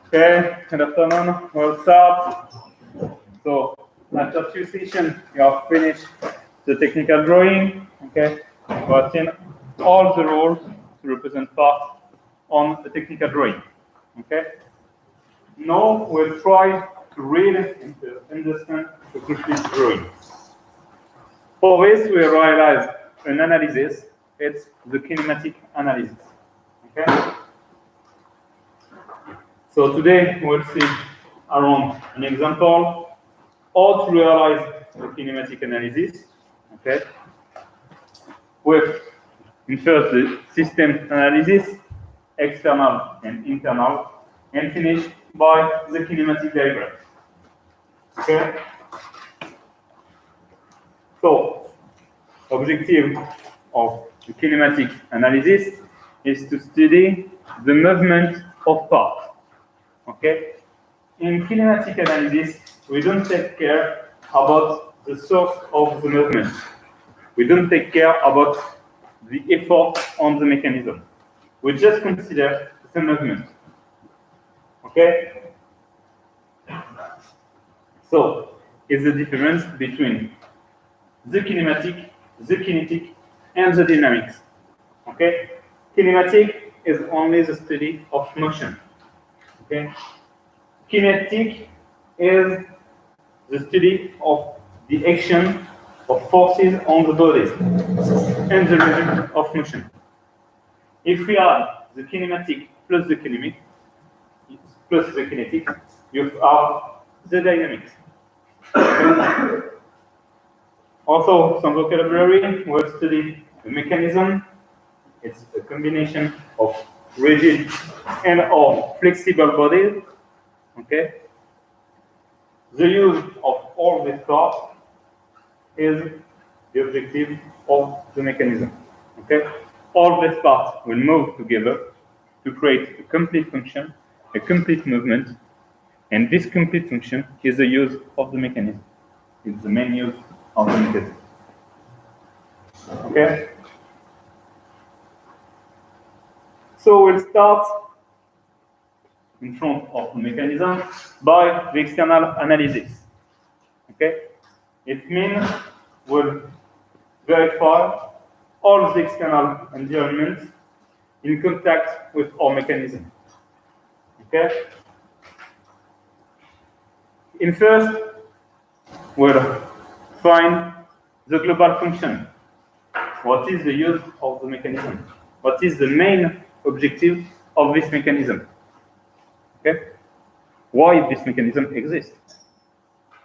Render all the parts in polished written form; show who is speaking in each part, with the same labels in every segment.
Speaker 1: Okay, good afternoon. We'll start. So after 2 sessions, you have finished the technical drawing. Okay, you have seen all the rules to represent parts on the technical drawing. Okay. Now we'll try to read and to understand the complete drawing. For this, we realize an analysis. It's the kinematic analysis. Okay. So today we'll see around an example how to realize the kinematic analysis. Okay. With first the system analysis, external and internal, and finish by the kinematic diagram. Okay. So, objective of the kinematic analysis is to study the movement of parts. Okay. In kinematic analysis, we don't take care about the source of the movement. We don't take care about the effort on the mechanism. We just consider the movement. Okay? So, it's the difference between the kinematic, the kinetic, and the dynamics. Okay? Kinematic is only the study of motion. Okay? Kinetic is the study of the action of forces on the bodies and the result of motion. If we add the kinematic plus the kinetic, you have the dynamics. Also, some vocabulary will study the mechanism. It's a combination of rigid and or flexible bodies. Okay. The use of all these parts is the objective of the mechanism. Okay. All these parts will move together to create a complete function, a complete movement, and this complete function is the use of the mechanism. It's the main use of the mechanism. Okay. So we'll start in front of the mechanism by the external analysis. Okay? It means we'll verify all the external environment in contact with our mechanism. Okay? In first, we'll find the global function. What is the use of the mechanism? What is the main objective of this mechanism? Okay? Why this mechanism exists?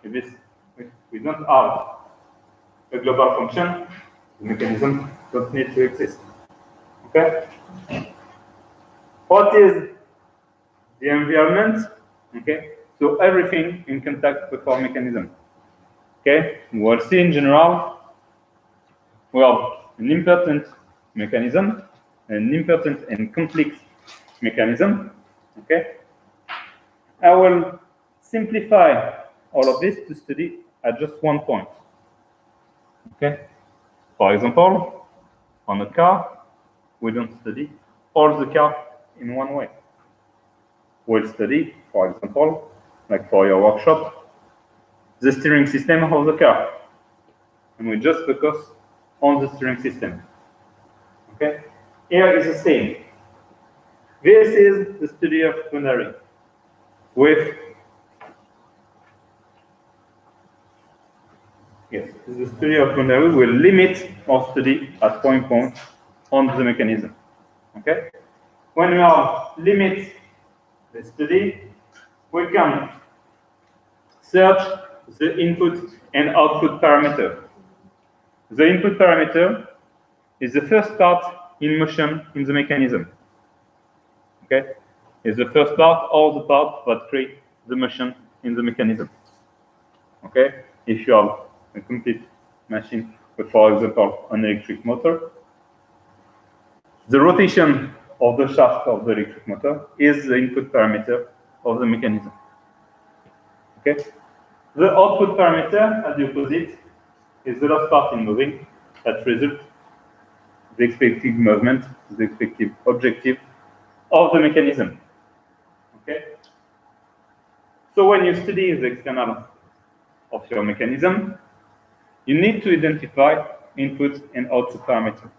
Speaker 1: If we don't have a global function, the mechanism doesn't need to exist. Okay? What is the environment? Okay? So everything in contact with our mechanism. Okay? We'll see in general, we have an important mechanism, an important and complex mechanism. Okay? I will simplify all of this to study at just one point. Okay? For example, on a car, we don't study all the car in one way. We'll study, for example, like for your workshop, the steering system of the car. And we just focus on the steering system. Okay? Here is the same. This is the study of boundary with yes, the study of boundary will limit our study at point on the mechanism. Okay? When we are limit the study, we can search the input and output parameter. The input parameter is the first part in motion in the mechanism. Okay? It's the first part or the part that creates the motion in the mechanism. Okay? If you have a complete machine with, for example, an electric motor, the rotation of the shaft of the electric motor is the input parameter of the mechanism. Okay? The output parameter, at the opposite, is the last part in moving that results the expected movement, the expected objective of the mechanism. Okay? So when you study the external of your mechanism, you need to identify input and output parameter.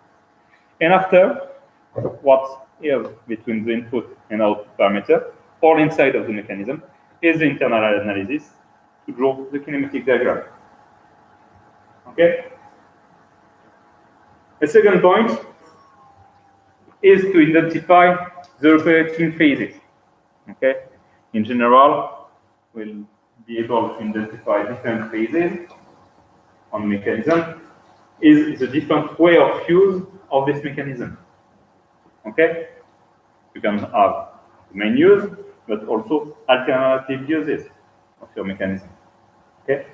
Speaker 1: And after, what is between the input and output parameter, or inside of the mechanism, is the internal analysis to draw the kinematic diagram. Okay? The second point is to identify the operating phases. Okay? In general, we'll be able to identify different phases on mechanism. Is a different way of use of this mechanism. Okay? You can have the main use, but also alternative uses of your mechanism. Okay?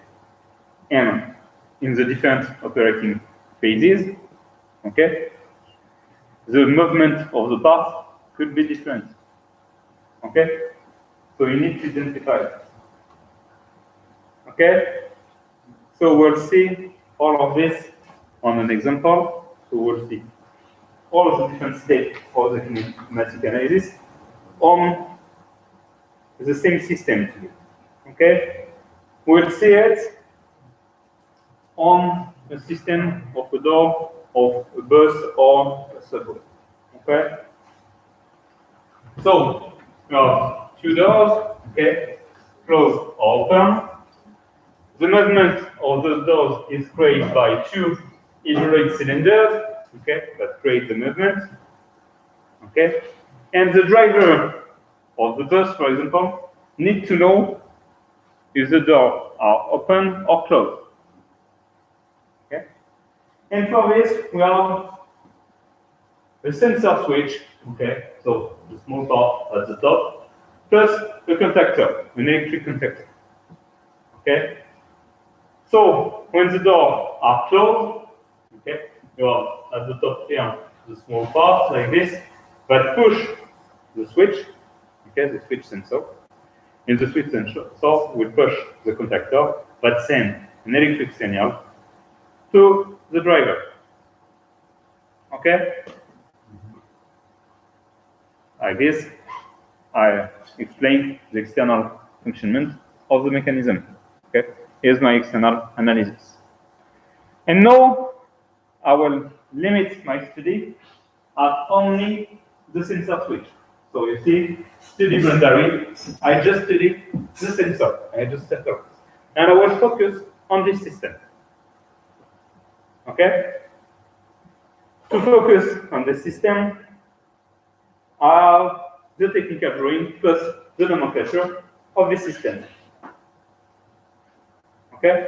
Speaker 1: And in the different operating phases, okay, the movement of the part could be different. Okay? So you need to identify it. Okay? So we'll see all of this on an example. So we'll see all of the different steps of the kinematic analysis on the same system. Okay? We'll see it on a system of a door, of a bus, or a subway. Okay? So, two doors, okay, close or open. The movement of the doors is created by two hydraulic cylinders, okay, that create the movement. Okay? And the driver of the bus, for example, needs to know if the doors are open or closed. Okay? And for this, we have a sensor switch, okay, so the small part at the top, plus a contactor, an electric contactor. Okay? So when the doors are closed, okay, you have at the top here the small part like this that push the switch, okay, the switch sensor. And the switch sensor will push the contactor that sends an electric signal to the driver. Okay? Like this, I explain the external functionment of the mechanism. Okay? Here's my external analysis. And now I will limit my study at only the sensor switch. So you see, study boundary, I just study the sensor. I just set up. And I will focus on this system. Okay? To focus on the system, I have the technical drawing plus the nomenclature of the system. Okay?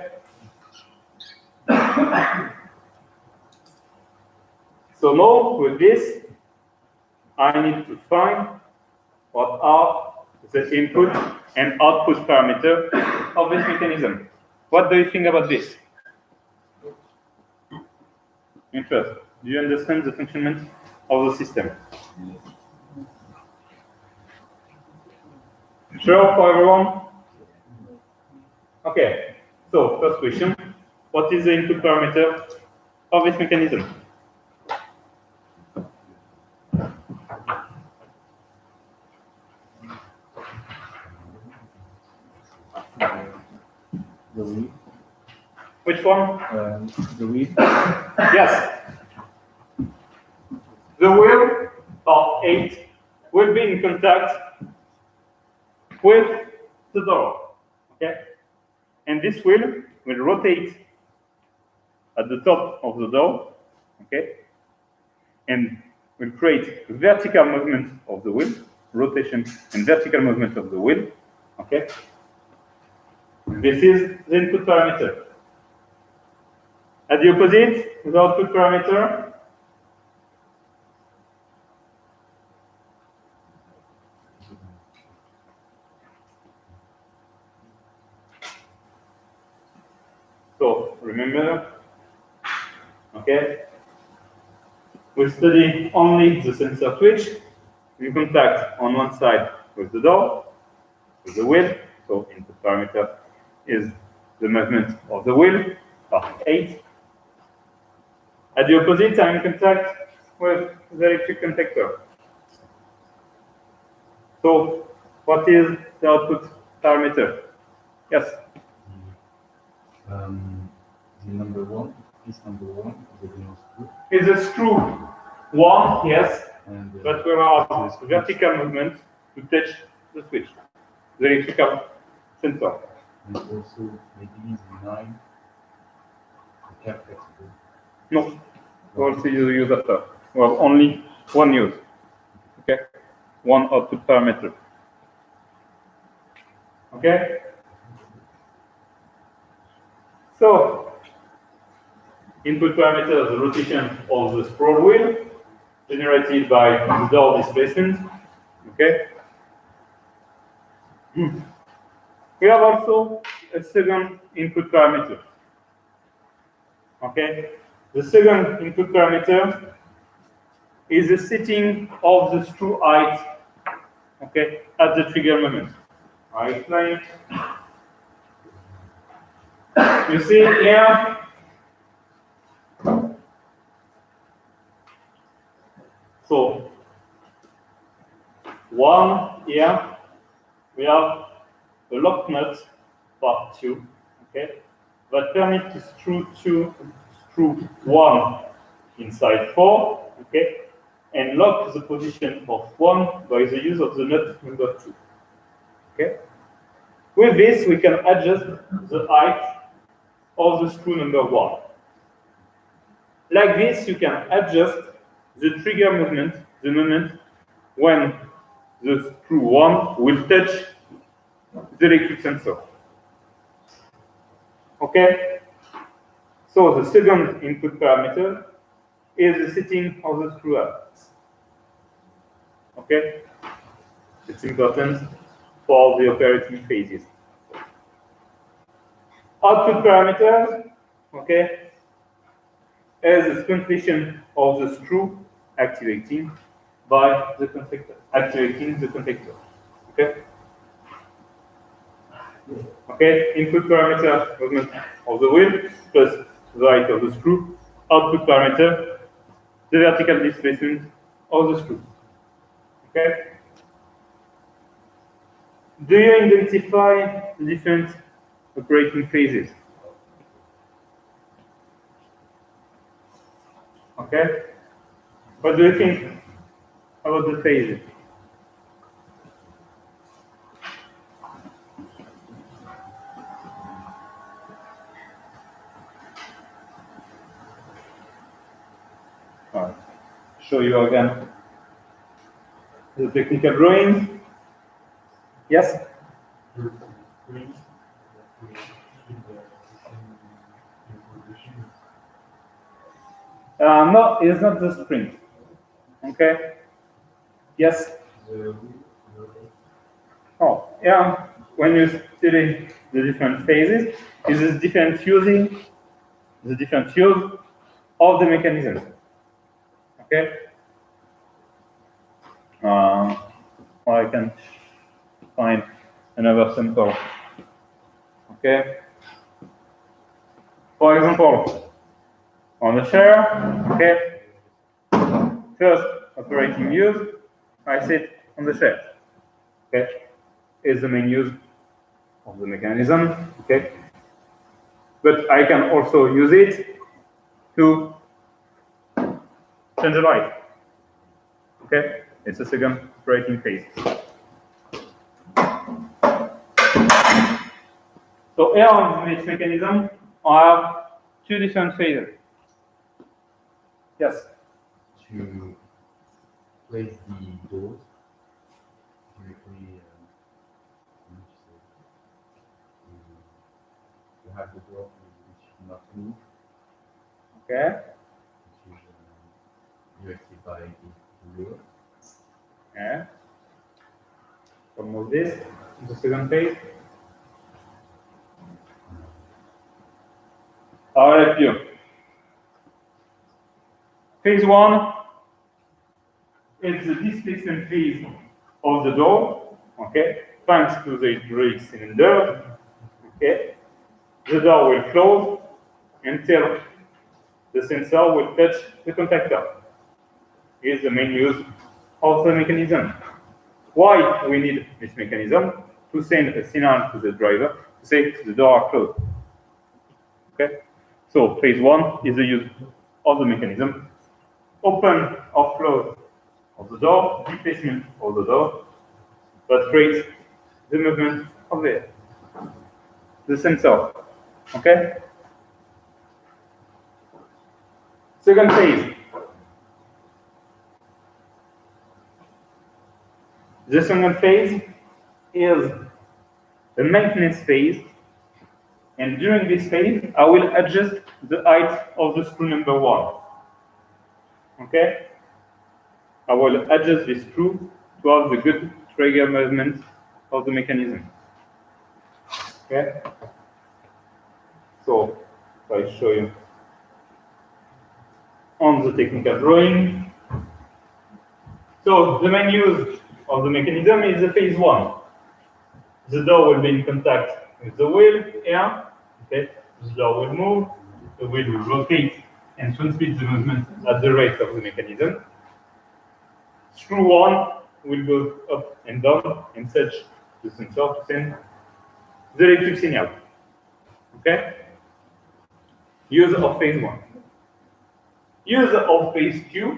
Speaker 1: So now, with this, I need to find what are the input and output parameters of this mechanism. What do you think about this? And first, do you understand the functionment of the system? Sure for everyone? Okay, so first question, what is the input parameter of this mechanism? Which one?
Speaker 2: The wheel.
Speaker 1: Yes. The wheel of 8 will be in contact with the door. Okay? And this wheel will rotate at the top of the door. Okay? And will create vertical movement of the wheel, rotation and vertical movement of the wheel. Okay? This is the input parameter. At the opposite, the output parameter so remember, okay, we study only the sensor switch in contact on one side with the door, with the wheel. So input parameter is the movement of the wheel, part 8. At the opposite, I'm in contact with the electric contactor. So what is the output parameter? Yes?
Speaker 2: The number 1, piece number 1 is a real screw.
Speaker 1: Is a screw 1, yes,
Speaker 2: And,
Speaker 1: but we have vertical movement to touch the switch, the electrical sensor.
Speaker 2: and also maybe the 9, the cap flexible.
Speaker 1: No, we also use after. We have only one use. Okay, one output parameter. Okay. So, input parameter is the rotation of the scroll wheel generated by the door displacement. Okay. We have also a second input parameter. Okay. The second input parameter is the setting of the screw height. Okay, at the trigger moment. I explain. You see here. So, one here, we have a lock nut part 2, okay, that permit to screw 1 inside 4, okay, and lock the position of 1 by the use of the nut number 2, okay. With this, we can adjust the height of the screw number 1. Like this, you can adjust the trigger movement, the moment when the screw 1 will touch the electric sensor. Okay? So the second input parameter is the setting of the screw height. Okay? It's important for the operating phases. Output parameters, okay, is the completion of the screw activating by the contactor, activating the contactor. Okay? Okay, input parameter, movement of the wheel, plus the height of the screw. Output parameter, the vertical displacement of the screw. Okay? Do you identify the different operating phases? Okay? What do you think about the phases? I'll show you again the technical drawing. Yes? No, it's not the spring. Okay? Yes? Oh, yeah. When you study the different phases, it is different using the different use of the mechanism. Okay? I can find another sample. Okay? For example, on the chair, okay? First operating use, I sit on the chair. Okay? Is the main use of the mechanism. Okay? but I can also use it to change the light. Okay, it's a second operating phase. So here on this mechanism, I have two different phases. Yes.
Speaker 2: To place the doors directly, you have the door which should not move,
Speaker 1: Okay.
Speaker 2: which is directed by the wheel.
Speaker 1: Yeah. So move this to the second phase. I'll help you. Phase 1 is the displacement phase of the door, okay, thanks to the hydraulic cylinder, okay. The door will close until the sensor will touch the contactor. Is the main use of the mechanism. Why we need this mechanism? To send a signal to the driver to say the door are closed. Okay? So phase 1 is the use of the mechanism. Open or close of the door, displacement of the door, that creates the movement of the sensor. Okay? Second phase. The second phase is the maintenance phase, and during this phase, I will adjust the height of the screw number 1. Okay? I will adjust this screw to have the good trigger movement of the mechanism. Okay? So, if I show you on the technical drawing. So, the main use of the mechanism is the phase 1. The door will be in contact with the wheel here. Okay? The door will move, the wheel will rotate and transmit the movement at the rate of the mechanism. Screw 1 will go up and down and touch the sensor to send the electric signal. Okay? Use of phase 1. Use of phase 2,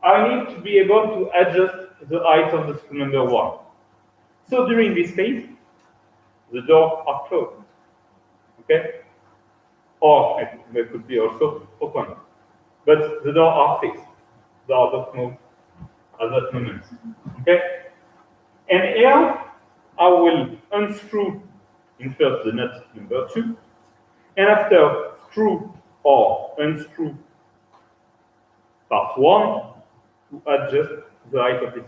Speaker 1: I need to be able to adjust the height of the screw number 1. So during this phase, the doors are closed. Okay? Or they could be also open. But the doors are fixed. They are not moved at that moment. Okay? And here, I will unscrew in first the nut number 2, and after screw or unscrew part 1 to adjust the height of it.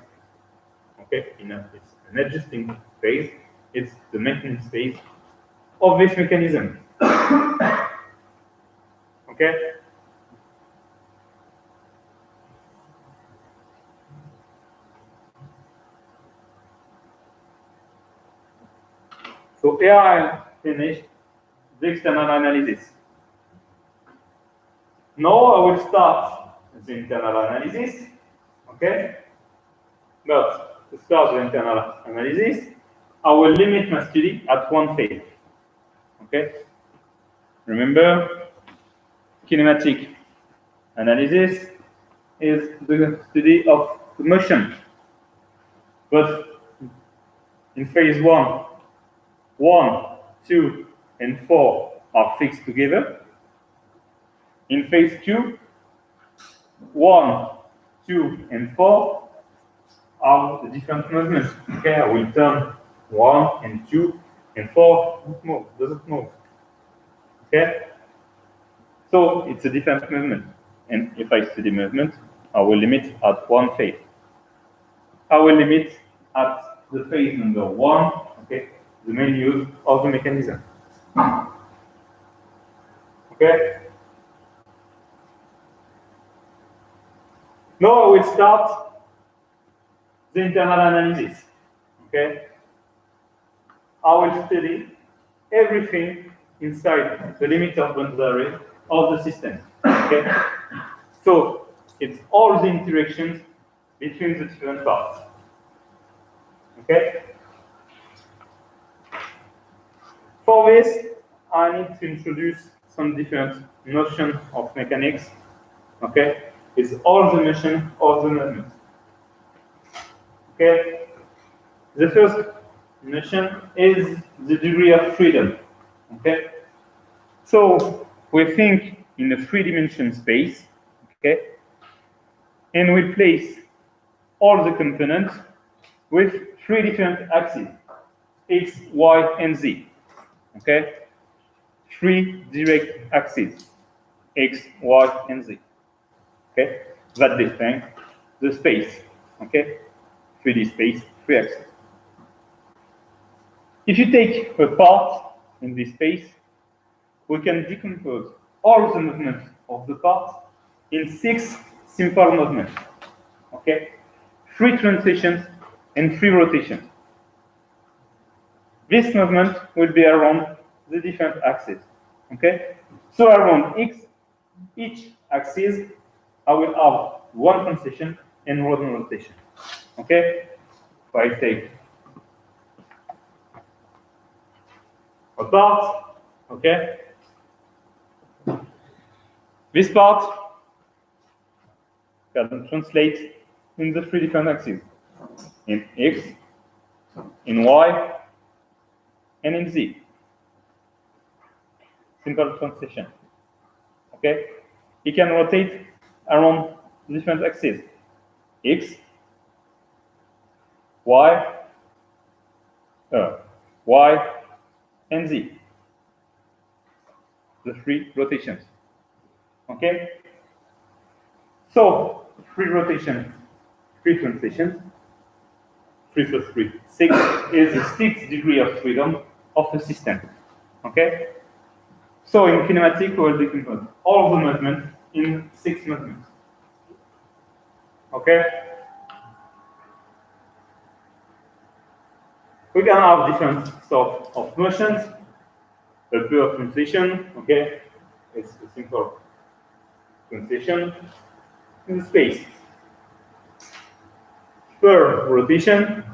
Speaker 1: Okay? It's an adjusting phase. It's the maintenance phase of this mechanism. Okay? So here I finished the external analysis. Now I will start the internal analysis. Okay? But to start the internal analysis, I will limit my study at one phase. Okay? Remember, kinematic analysis is the study of the motion. But in phase 1, 2, and 4 are fixed together. In phase 2, 1, 2, and 4 are the different movements. Okay, I will turn 1 and 2 and 4 doesn't move. Okay? So it's a different movement. And if I study movement, I will limit at one phase. I will limit at the phase number 1, okay, the main use of the mechanism. Okay? Now I will start the internal analysis. Okay? I will study everything inside the limiter boundary of the system. Okay? So it's all the interactions between the different parts. Okay? For this, I need to introduce some different notion of mechanics. Okay, it's all the motion of the movement. Okay, the first notion is the degree of freedom. Okay, so we think in a three-dimensional space. Okay, and we place all the components with three different axes: x, y, and z. Okay, three direct axes: x, y, and z. Okay, that defines the space. Okay, 3D space, three axes. If you take a part in this space, we can decompose all the movements of the part in 6 simple movements. Okay, 3 translations and 3 rotations. This movement will be around the different axes. Okay, so around each axis, I will have 1 translation and 1 rotation. Okay, if I take a part, okay, this part can translate in the 3 different axes: in x, in y, and in z. Simple translation. Okay, it can rotate around different axes: x, y, and z. The 3 rotations. Okay, so 3 rotations, 3 translations. 3 plus 3, 6 is the 6th degree of freedom of a system. Okay? So in kinematic, we will decompose all the movements in 6 movements. Okay? We can have different sorts of motions. A pure translation, okay? It's a simple translation in the space. Per rotation,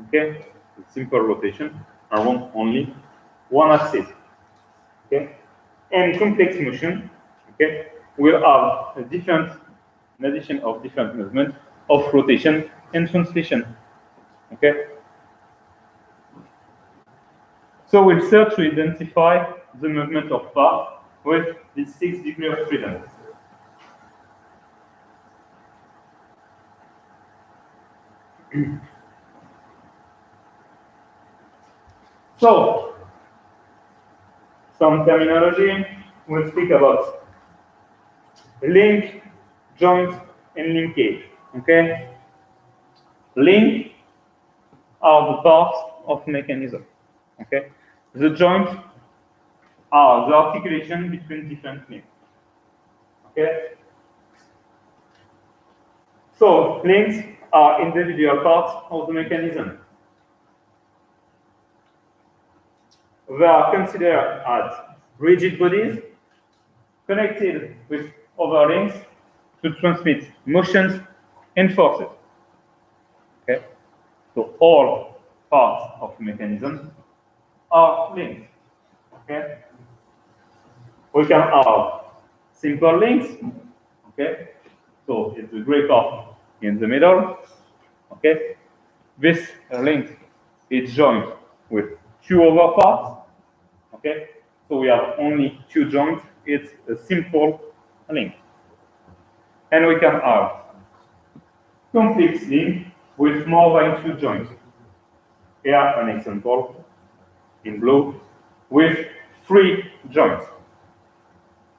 Speaker 1: okay, a simple rotation around only 1 axis, okay, and complex motion, okay, will have an addition of different movement of rotation and translation, okay. So we'll search to identify the movement of part with this 6 degree of freedom. So, some terminology, we'll speak about link, joint, and linkage. Okay? Link are the parts of mechanism. Okay? The joint are the articulation between different links. Okay? So, links are individual parts of the mechanism. They are considered as rigid bodies connected with other links to transmit motions and forces. Okay? So all parts of the mechanism are links. Okay? We can have simple links. Okay? So it's the gray part in the middle. Okay? This link is joined with 2 other parts. Okay? So we have only 2 joints. It's a simple link. And we can have complex link with more than 2 joints. Here an example in blue with 3 joints.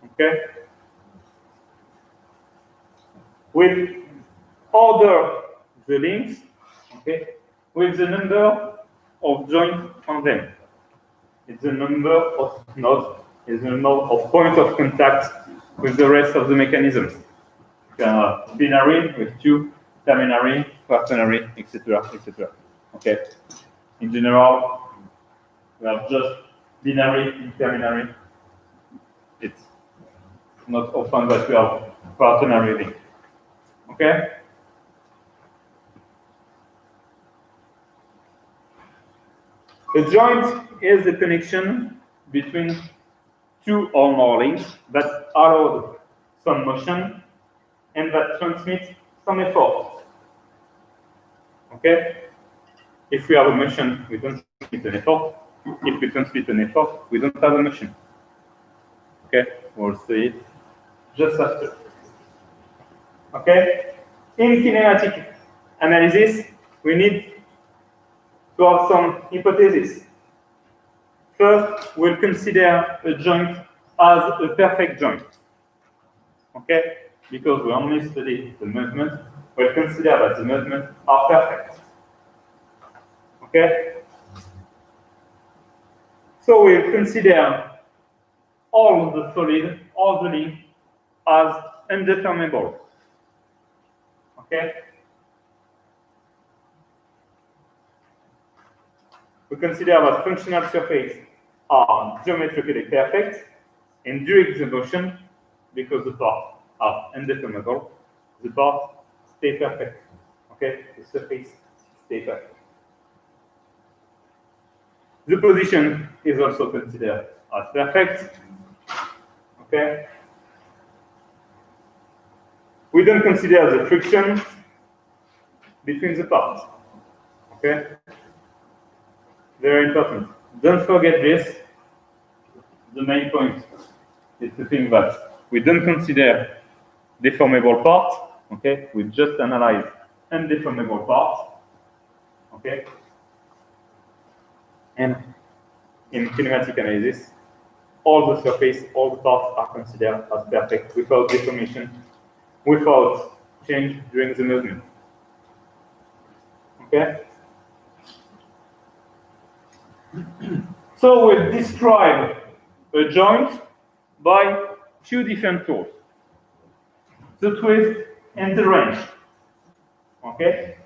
Speaker 1: Okay? With order the links, okay, with the number of joints on them. It's the number of nodes, it's the number of points of contact with the rest of the mechanism. You can have binary with 2, ternary, quaternary, etc., etc. Okay. In general, we have just binary and ternary. It's not often that we have quaternary link. Okay. A joint is the connection between two or more links that allow some motion and that transmit some effort. Okay? If we have a motion, we don't transmit an effort. If we transmit an effort, we don't have a motion. Okay? We'll see it just after. Okay? In kinematic analysis, we need to have some hypotheses. First, we'll consider a joint as a perfect joint. Okay? Because we only study the movement, we'll consider that the movements are perfect. Okay? So we'll consider all the solid, all the link as undeformable. Okay? We consider that functional surfaces are geometrically perfect, and during the motion, because the parts are undeformable, the parts stay perfect. Okay? The surface stays perfect. The position is also considered as perfect. Okay? We don't consider the friction between the parts. Okay? Very important. Don't forget this. The main point is to think that we don't consider deformable parts. Okay? We just analyze undeformable parts. Okay? And in kinematic analysis, all the surface, all the parts are considered as perfect without deformation, without change during the movement. Okay? So we'll describe a joint by two different tools, the twist and the wrench. Okay?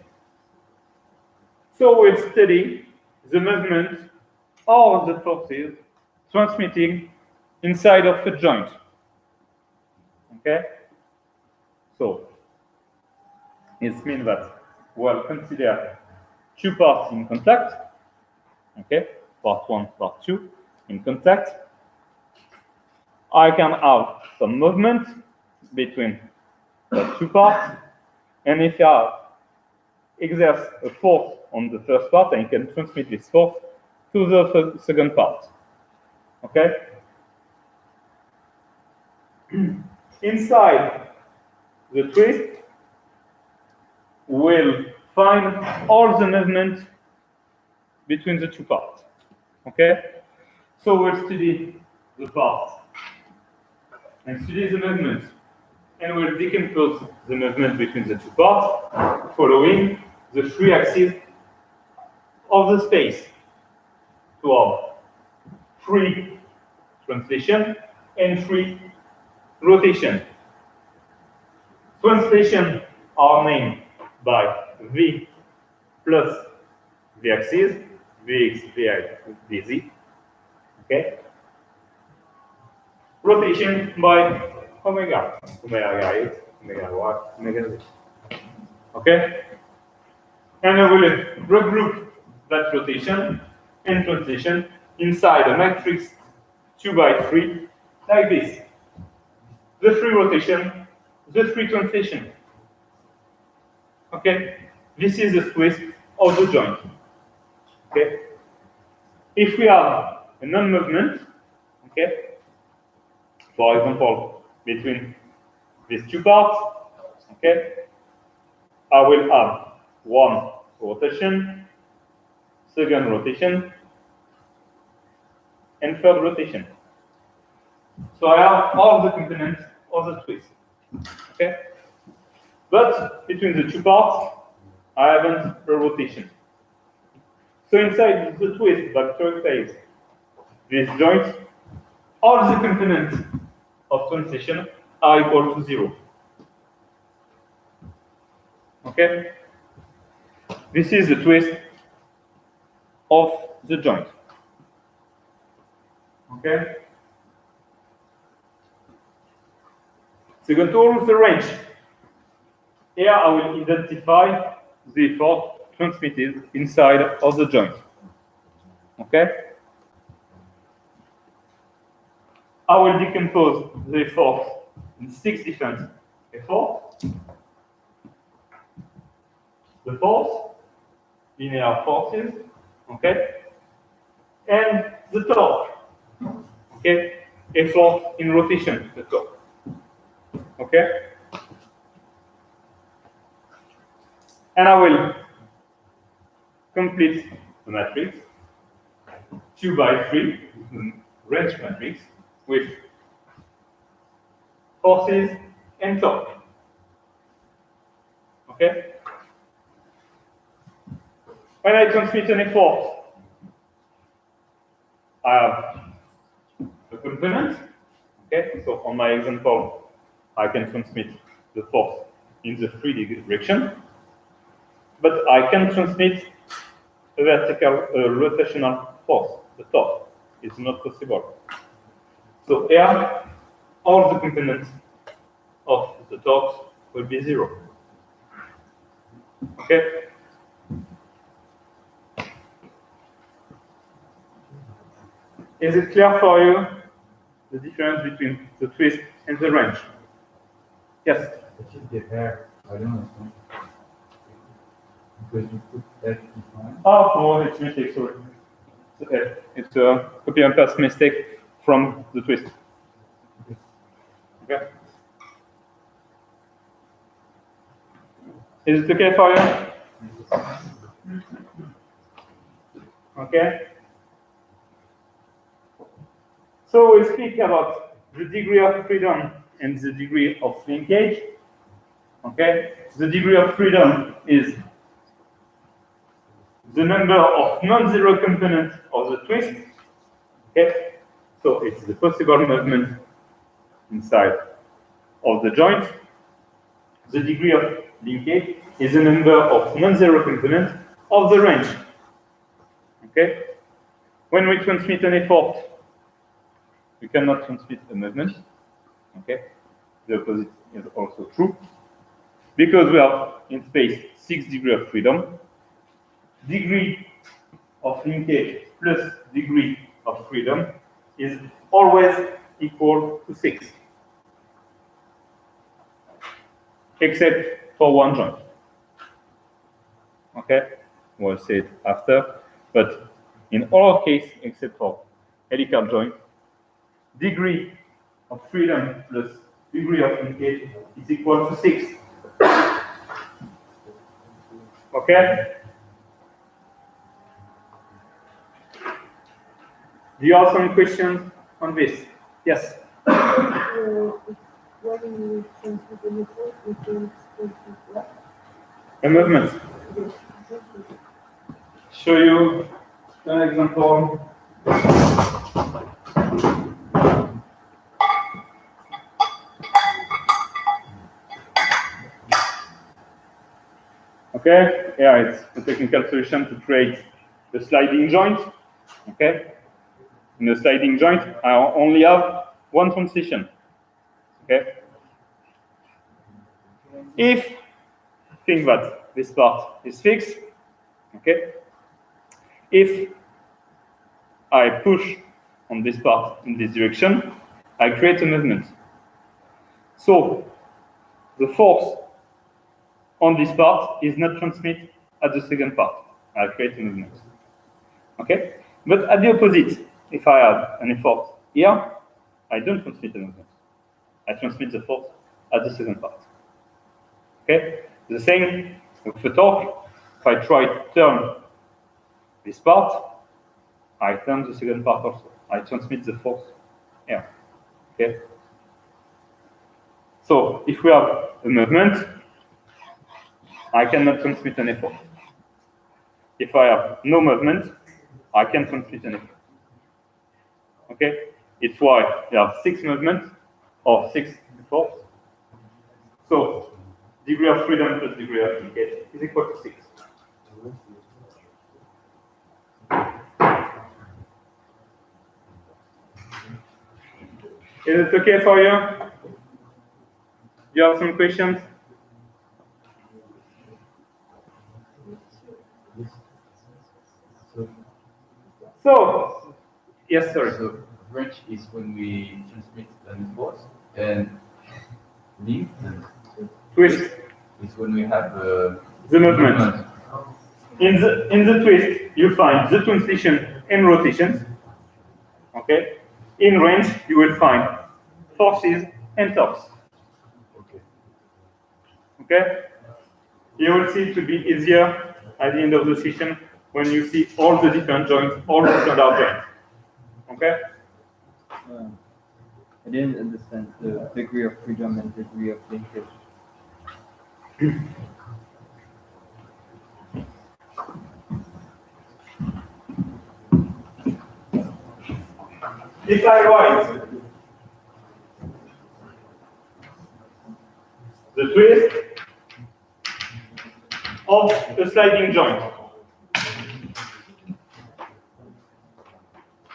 Speaker 1: So we'll study the movement or the forces transmitting inside of a joint. Okay? So it means that we'll consider two parts in contact. Okay? Part 1, part 2 in contact. I can have some movement between the two parts, and if I exert a force on the first part, I can transmit this force to the second part. Okay? Inside the twist, we'll find all the movement between the two parts. Okay? So we'll study the parts and study the movement, and we'll decompose the movement between the two parts following the three axes of the space to have free translation and free rotation. Translation are named by V plus the axis, Vx, Vi, Vz. Okay? Rotation by omega, omega 8, omega y, omega z. Okay? And I will regroup that rotation and translation inside a matrix 2 by 3 like this. The free rotation, the free translation. Okay? This is the twist of the joint. Okay? If we have a non-movement, okay, for example, between these two parts, okay, I will have one rotation, second rotation, and third rotation. So I have all the components of the twist. Okay? But between the two parts, I haven't a rotation. So inside the twist that characterizes this joint, all the components of translation are equal to 0. Okay? This is the twist of the joint. Okay? Second tool, the wrench. Here I will identify the effort transmitted inside of the joint. Okay? I will decompose the effort in 6 different efforts. The force, linear forces, okay, and the torque, okay, effort in rotation, the torque, okay, and I will complete the matrix 2 by 3, the range matrix, with forces and torque, okay. When I transmit an effort, I have a component. Okay, so on my example, I can transmit the force in the 3D direction, but I can transmit a vertical, rotational force, the torque. It's not possible. So here, all the components of the torque will be 0. Okay? Is it clear for you the difference between the twist and the range? Yes?
Speaker 2: What is the hair? I don't understand. Because you put that behind.
Speaker 1: Oh, no, it's a mistake, sorry. Okay. It's a copy and paste mistake from the twist. Okay? Is it okay for you? Okay? So we speak about the degree of freedom and the degree of linkage. Okay? The degree of freedom is the number of non-zero components of the twist. Okay? So it's the possible movement inside of the joint. The degree of linkage is the number of non-zero components of the range. Okay? When we transmit an effort, we cannot transmit a movement. Okay? The opposite is also true. Because we have in space 6 degrees of freedom, degree of linkage plus degree of freedom is always equal to 6. Except for one joint. Okay? We'll say it after. But in all cases, except for helical joint, degree of freedom plus degree of linkage is equal to 6. Okay? Do you have some questions on this? Yes? A movement. Show you an example. Okay, yeah, it's a technical solution to create the sliding joint. Okay, in the sliding joint, I only have one transition. Okay, if think that this part is fixed. Okay, if I push on this part in this direction, I create a movement. So the force on this part is not transmitted at the second part. I create a movement. Okay? But at the opposite, if I have an effort here, I don't transmit a movement. I transmit the force at the second part. Okay? The same with the torque. If I try to turn this part, I turn the second part also. I transmit the force here. Okay? So if we have a movement, I cannot transmit an effort. If I have no movement, I can transmit an effort. Okay? It's why there are 6 movements or 6 efforts. So degree of freedom plus degree of linkage is equal to 6. Is it okay for you? Do you have some questions? So, yes, sir.
Speaker 2: So Range is when we transmit an force, and link
Speaker 1: Twist.
Speaker 2: is when we have
Speaker 1: The movement. In the twist, you find the translation and rotations. Okay. In range, you will find forces and torques.
Speaker 2: Okay.
Speaker 1: Okay. You will see it to be easier at the end of the session when you see all the different joints, all the standard joints. Okay.
Speaker 3: I didn't understand the degree of freedom and degree of linkage.
Speaker 1: If I write the twist of a sliding joint,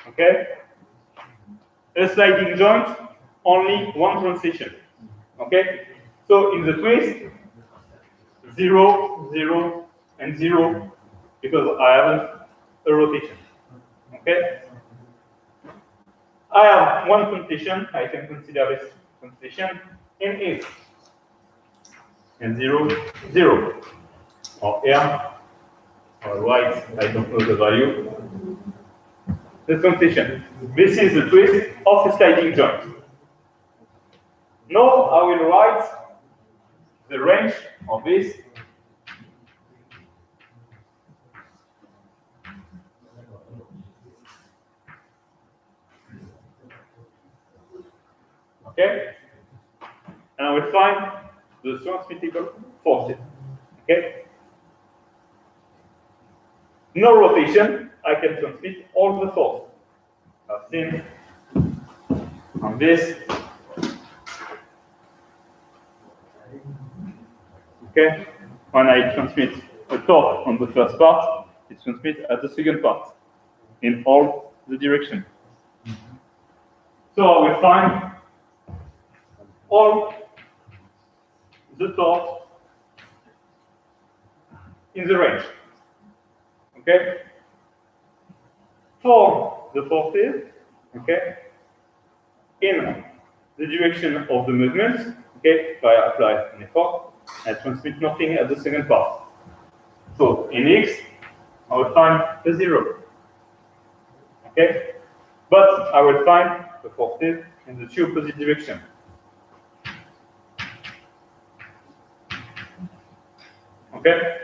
Speaker 1: okay? A sliding joint, only one transition, okay? So in the twist, 0, 0, and 0, because I haven't a rotation, okay? I have one transition, I can consider this transition in A. And 0, 0. Or here, or right, I don't know the value. The transition. This is the twist of a sliding joint. Now I will write the range of this. Okay? And I will find the transmittable forces. Okay? No rotation, I can transmit all the force. I've seen on this. Okay? When I transmit a torque on the first part, it transmits at the second part in all the direction. So I will find all the torque in the range. Okay? For the forces, okay, in the direction of the movement, okay, if I apply an effort, I transmit nothing at the second part. So in X, I will find the 0. Okay? But I will find the forces in the two opposite directions. Okay?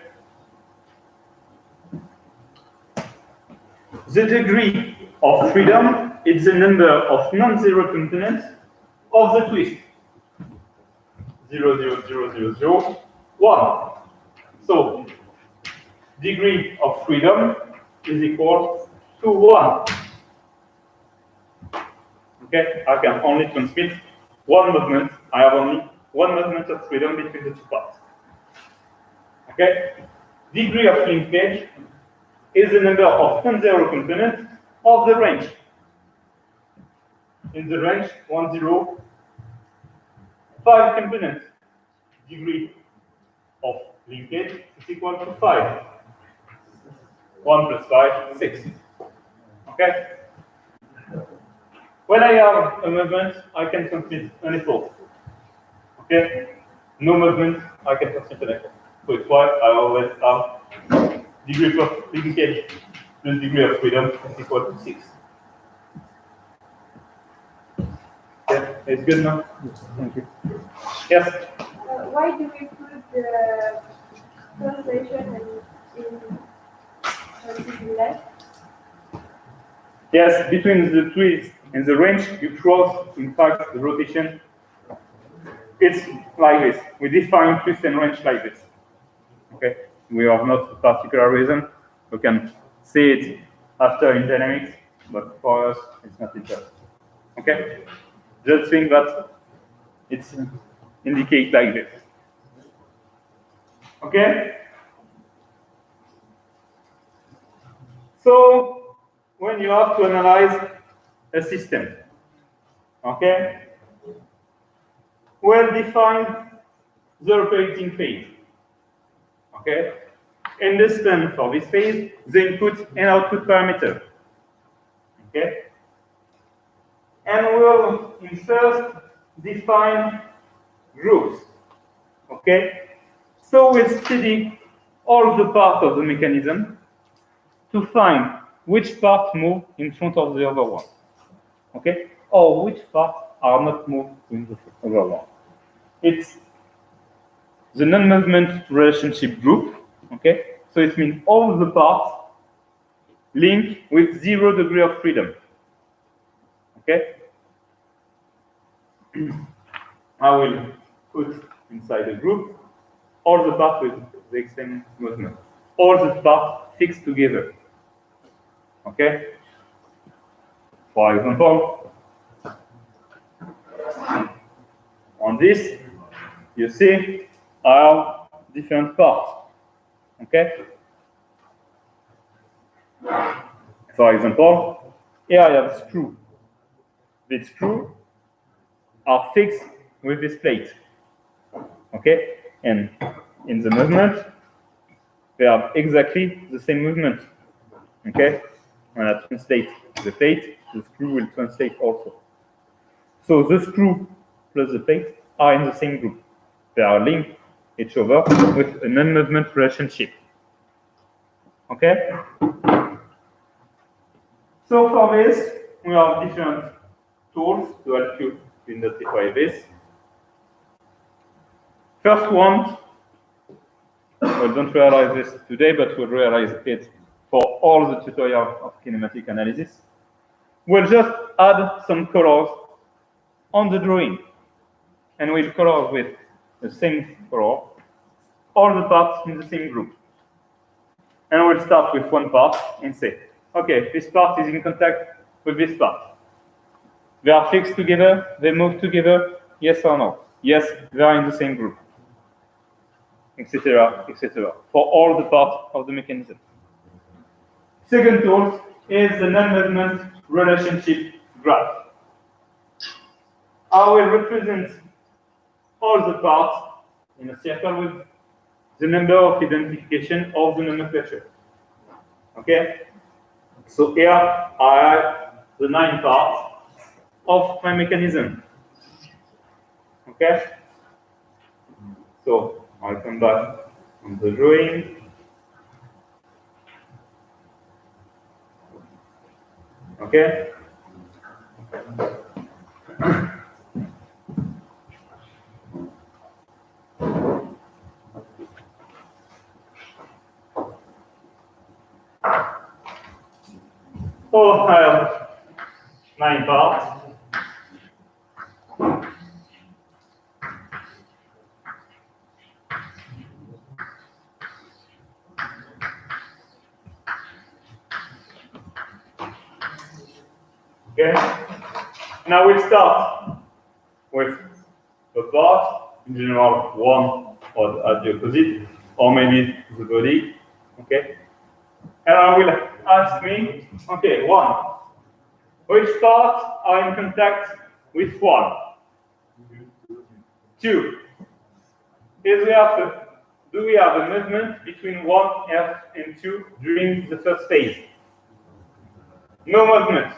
Speaker 1: The degree of freedom is the number of non-zero components of the twist. 0, 0, 0, 0, 0, 1. So, degree of freedom is equal to 1. Okay, I can only transmit one movement. I have only one movement of freedom between the two parts. Okay, degree of linkage is the number of non-zero components of the range. In the range, 1, 0, 5 components. Degree of linkage is equal to 5. 1 plus 5, 6. Okay? When I have a movement, I can transmit an effort. Okay? No movement, I can transmit an effort. So it's why I always have degree of linkage plus degree of freedom is equal to 6. Okay, it's good now?
Speaker 3: Thank you.
Speaker 1: Yes?
Speaker 4: Why do we put the translation in left?
Speaker 1: Yes, between the twist and the range, you cross, in fact, the rotation. It's like this. We define twist and range like this. Okay? We have not a particular reason. We can see it after in dynamics, but for us, it's not interesting. Okay? Just think that it's indicated like this. Okay? So, when you have to analyze a system, okay? We'll define the operating phase, okay? Understand for this phase the input and output parameter, okay? And we'll first define groups. Okay? So we'll study all the parts of the mechanism to find which part move in front of the other one. Okay? Or which parts are not moved in the other one. It's the non-movement relationship group. Okay? So it means all the parts link with 0 degree of freedom. Okay? I will put inside the group all the parts with the same movement. All the parts fixed together. Okay? For example, on this, you see I have different parts. Okay? For example, here I have a screw. These screws are fixed with this plate. Okay? And in the movement, they have exactly the same movement. Okay? When I translate the plate, the screw will translate also. So the screw plus the plate are in the same group. They are linked each other with a non-movement relationship. Okay? So for this, we have different tools to help you identify this. First one, we don't realize this today, but we'll realize it for all the tutorial of kinematic analysis. We'll just add some colors on the drawing, and we'll color with the same color all the parts in the same group. And we'll start with one part and say, okay, this part is in contact with this part. They are fixed together, they move together, yes or no? Yes, they are in the same group, etc., etc., for all the parts of the mechanism. Second tool is the non-movement relationship graph. I will represent all the parts in a circle with the number of identification of the nomenclature. Okay? So here I have the 9 parts of my mechanism. Okay? So I'll come back on the drawing. Okay? So I have 9 parts. Okay? Now we'll start with the part, in general, one or at the opposite, or maybe the body. Okay? And I will ask me, okay, 1. Which parts are in contact with 1? 2. Do we have a movement between 1 and 2 during the first phase? No movement.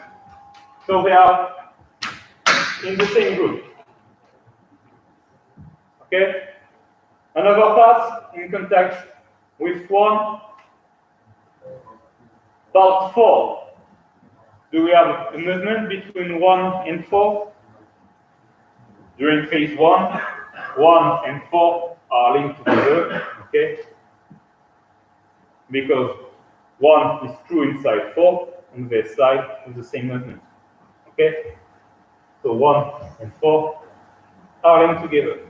Speaker 1: So they are in the same group. Okay? Another part in contact with 1. Part 4. Do we have a movement between 1 and 4? During phase 1, 1 and 4 are linked together, okay? Because 1 is true inside 4, and they slide with the same movement, okay? So 1 and 4 are linked together,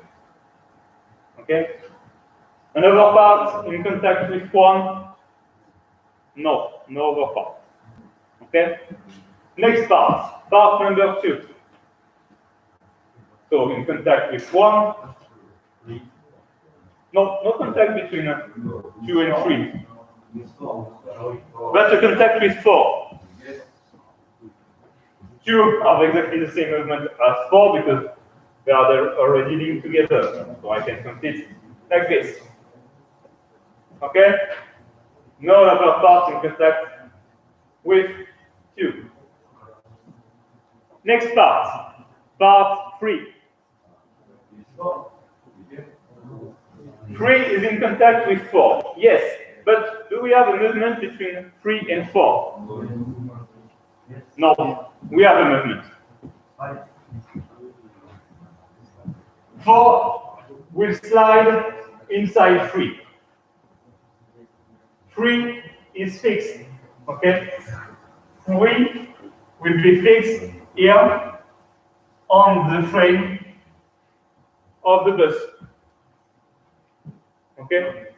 Speaker 1: okay? Another part in contact with 1, no other part, okay? Next part number 2. So in contact with 1, no contact between 2 and 3. But a contact with 4. 2 have exactly the same movement as 4 because they are already linked together. So I can complete like this. Okay? No other parts in contact with 2. Next part 3. 3 is in contact with 4. Yes, but do we have a movement between 3 and 4? No, we have a movement. 4 will slide inside 3. 3 is fixed, okay? 3 will be fixed here on the frame of the bus, okay?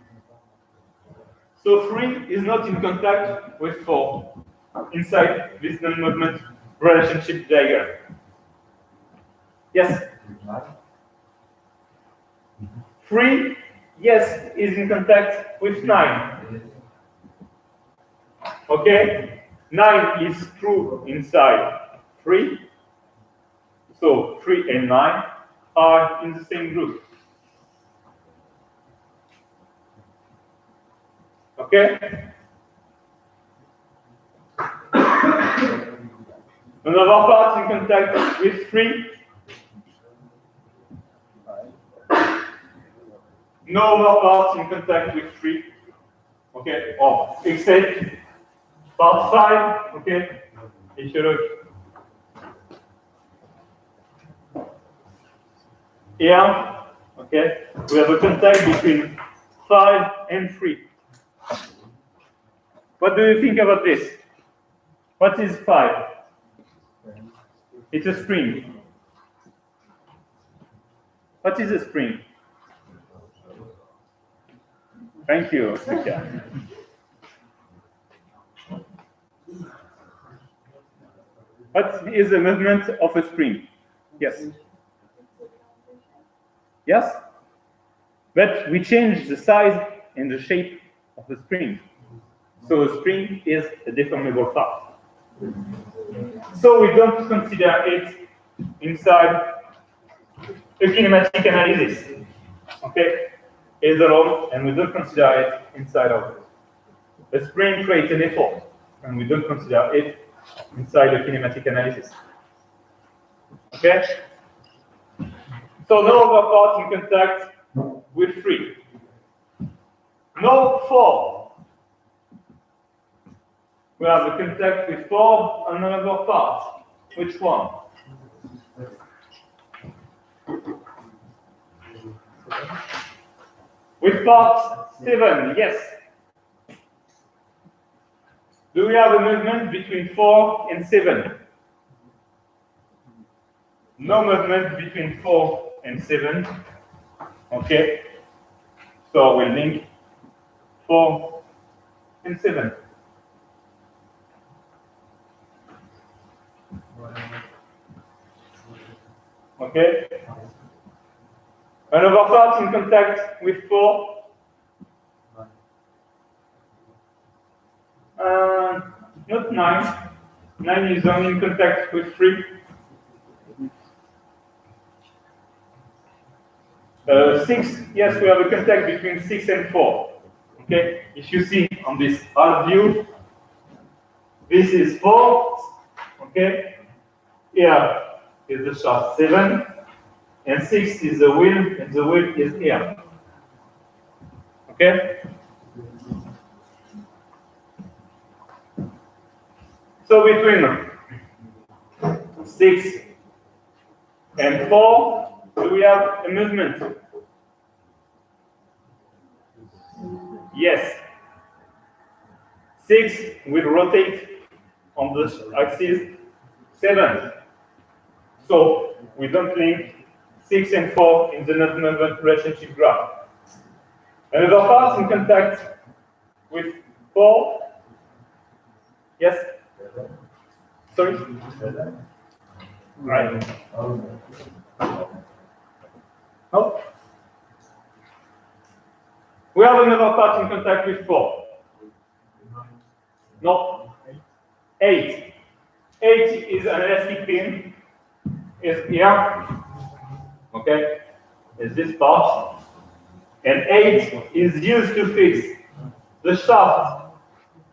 Speaker 1: So 3 is not in contact with 4 inside this non-movement relationship diagram. Yes? 3, yes, is in contact with 9. Okay? 9 is true inside 3. So 3 and 9 are in the same group. Okay? Another part in contact with 3. No other parts in contact with 3. Okay? Or except part 5. Okay? If you look here, okay, we have a contact between 5 and 3. What do you think about this? What is 5? It's a spring. What is a spring? Thank you, Sika. What is the movement of a spring? Yes. Yes? But we change the size and the shape of the spring. So a spring is a deformable part. So we don't consider it inside a kinematic analysis. Okay? It's alone, and we don't consider it inside of it. A spring creates an effort, and we don't consider it inside the kinematic analysis. Okay? So no other part in contact with 3. No 4. We have a contact with 4 and another part. Which one? With part 7, yes. Do we have a movement between 4 and 7? No movement between 4 and 7. Okay. So we'll link 4 and 7. Okay. Another part in contact with 4. Not 9. 9 is only in contact with 3. 6, yes, we have a contact between 6 and 4. Okay, if you see on this half view, this is 4. Okay, here is the shaft 7, and 6 is the wheel, and the wheel is here. Okay? So between 6 and 4, do we have a movement? Yes. 6 will rotate on the axis 7. So we don't link 6 and 4 in the non-movement relationship graph. Another part in contact with 4. Yes? Sorry? Right. No? We have another part in contact with 4. No? 8. 8 is an elastic pin. Is here. Okay? Is this part. And 8 is used to fix the shaft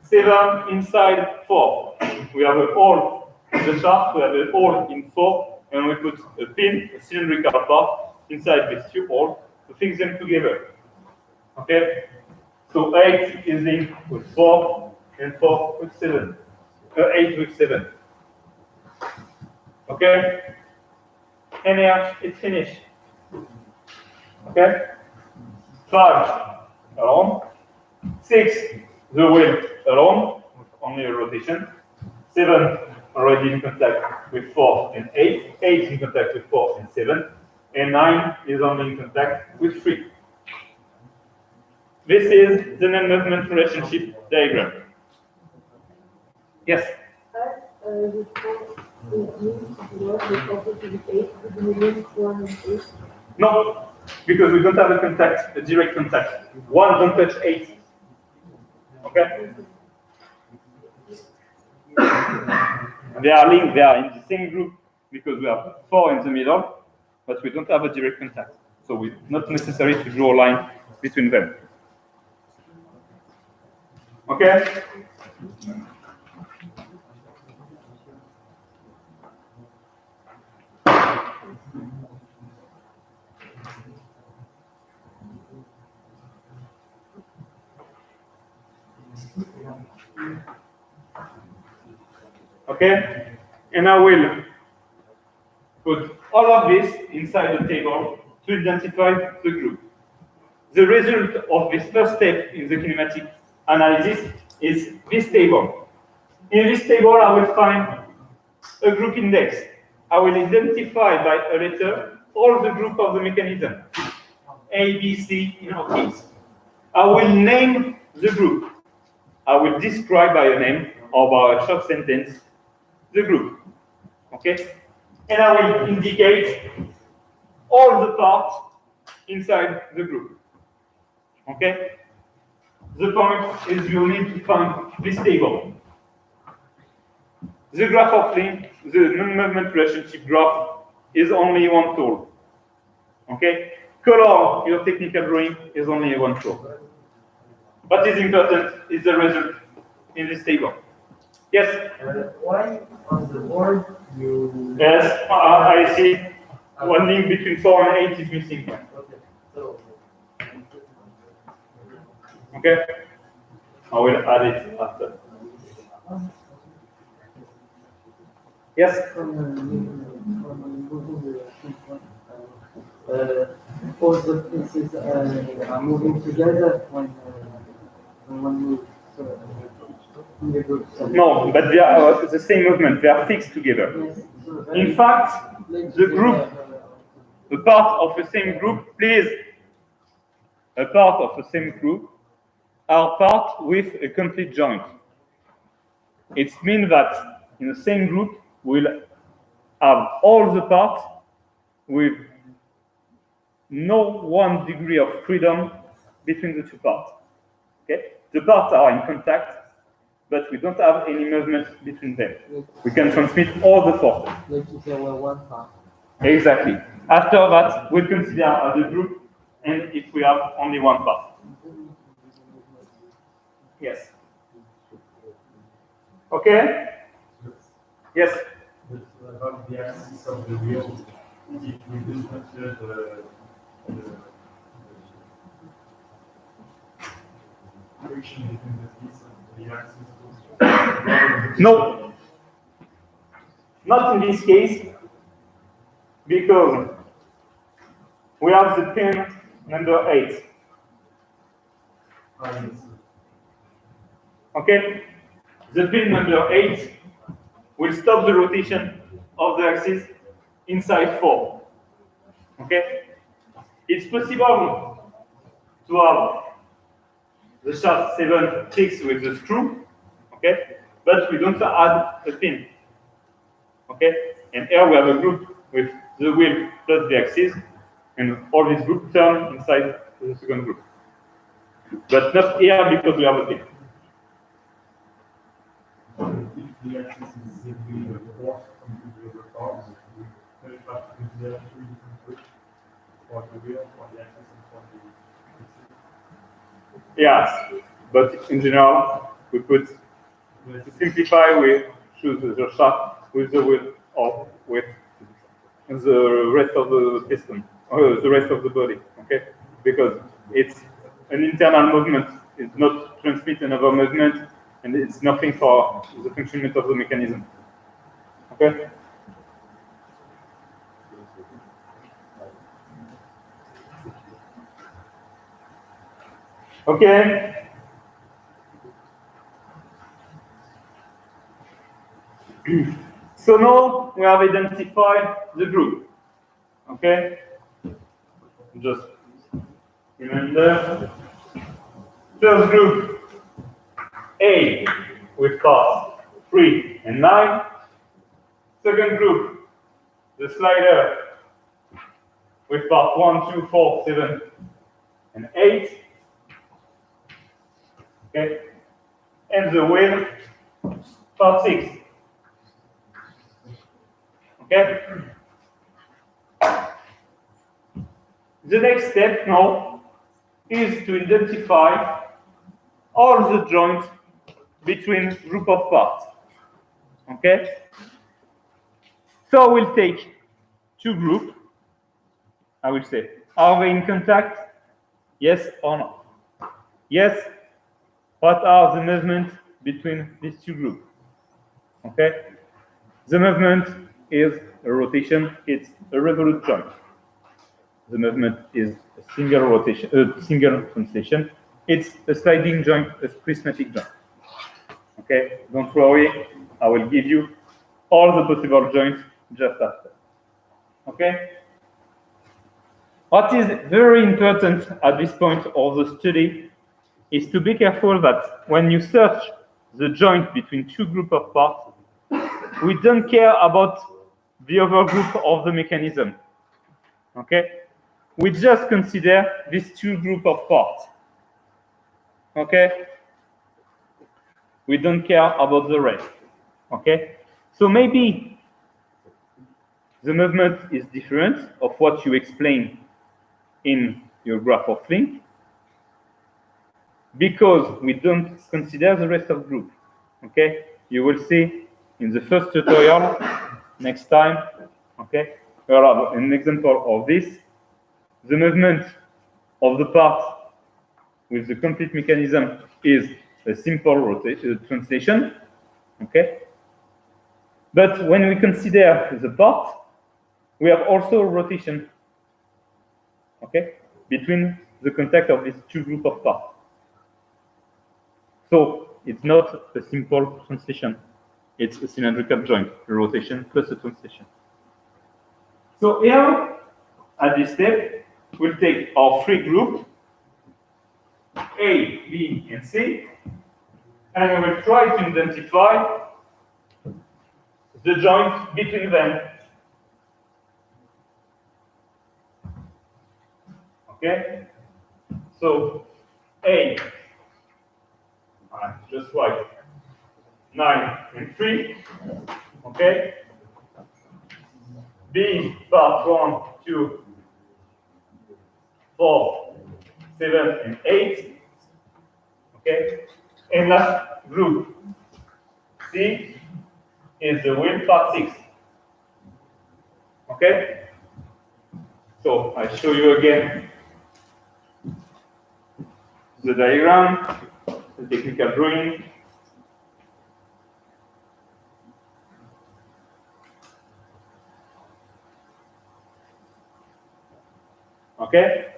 Speaker 1: 7 inside 4. We have a hole the shaft, we have a hole in 4, and we put a pin, a cylindrical part, inside these two holes to fix them together. Okay? So 8 is linked with 4, and 4 with 7. 8 with 7. Okay? And here, it's finished. Okay? 5, alone. 6, the wheel alone, with only a rotation. 7, already in contact with 4 and 8. 8 in contact with 4 and 7. And 9 is only in contact with 3. This is the non-movement relationship diagram. Yes?
Speaker 4: The 4 is linked to the 4 to the 8, with the link 1 and 8.
Speaker 1: No, because we don't have a contact, a direct contact. 1 don't touch 8. Okay? They are linked, they are in the same group because we have 4 in the middle, but we don't have a direct contact. So it's not necessary to draw a line between them. Okay? Okay? And I will put all of this inside the table to identify the group. The result of this first step in the kinematic analysis is this table. In this table, I will find a group index. I will identify by a letter all the group of the mechanism, A, B, C in our case. I will name the group. I will describe by a name or by a short sentence the group. Okay? And I will indicate all the parts inside the group. Okay? The point is you need to find this table. The graph of link, the non-movement relationship graph, is only one tool. Okay? Color your technical drawing is only one tool. What is important is the result in this table. Yes?
Speaker 3: Why on the board you...
Speaker 1: Yes, I see one link between 4 and 8 is missing.
Speaker 3: Okay, so...
Speaker 1: Okay? I will add it after. Yes?
Speaker 3: All the pieces are moving together when one moves in the group.
Speaker 1: No, but they are the same movement. They are fixed together.
Speaker 3: Yes, so
Speaker 1: In fact, the group, a part of the same group, please, a part of the same group are part with a complete joint. It means that in the same group, we'll have all the parts with no 1 degree of freedom between the two parts. Okay? The parts are in contact, but we don't have any movement between them. We can transmit all the forces.
Speaker 3: like if there were one part.
Speaker 1: Exactly. After that, we'll consider as a group, and if we have only one part. Yes. Okay? Yes.
Speaker 2: About the axis of the wheel, if we just consider the friction between the pieces of the axis.
Speaker 1: No. Not in this case, because we have the pin number 8. Okay? The pin number 8 will stop the rotation of the axis inside 4. Okay? It's possible to have the shaft 7 fixed with the screw, okay? But we don't add a pin. Okay? And here we have a group with the wheel plus the axis, and all these groups turn inside the second group. But not here because we have a pin.
Speaker 2: If the axis is simply the force into the other parts, we have to consider 3 different groups for the wheel, for the axis, and for the
Speaker 1: Yes, but in general, we put, to simplify, we choose the shaft with the wheel or with the rest of the piston or the rest of the body. Okay, because it's an internal movement. It's not transmit another movement, and it's nothing for the functionment of the mechanism. Okay. Okay. So now we have identified the group. Okay. Just remember, first group A with parts 3 and 9. Second group, the slider with part 1, 2, 4, 7, and 8. Okay, and the wheel, part 6. Okay. The next step now is to identify all the joints between group of parts. Okay. So we'll take two groups. I will say, are they in contact? Yes or no? Yes. What are the movements between these two groups? Okay. The movement is a rotation. It's a revolute joint. The movement is a single rotation, a single translation. It's a sliding joint, a prismatic joint. Okay. Don't worry. I will give you all the possible joints just after. Okay. What is very important at this point of the study is to be careful that when you search the joint between two groups of parts, we don't care about the other group of the mechanism. Okay? We just consider these two groups of parts. Okay? We don't care about the rest. Okay? So maybe the movement is different of what you explained in your graph of link, because we don't consider the rest of group. Okay, you will see in the first tutorial next time. Okay, we'll have an example of this. The movement of the part with the complete mechanism is a simple translation. Okay, but when we consider the part, we have also rotation. Okay, between the contact of these two groups of parts. So it's not a simple translation. It's a cylindrical joint, a rotation plus a translation. So here, at this step, we'll take our three groups, A, B, and C, and we will try to identify the joint between them. Okay? So A, just write 9 and 3. Okay? B, part 1, 2, 4, 7, and 8. Okay? And last group, C, is the wheel part 6. Okay? So I show you again the diagram, the technical drawing. Okay?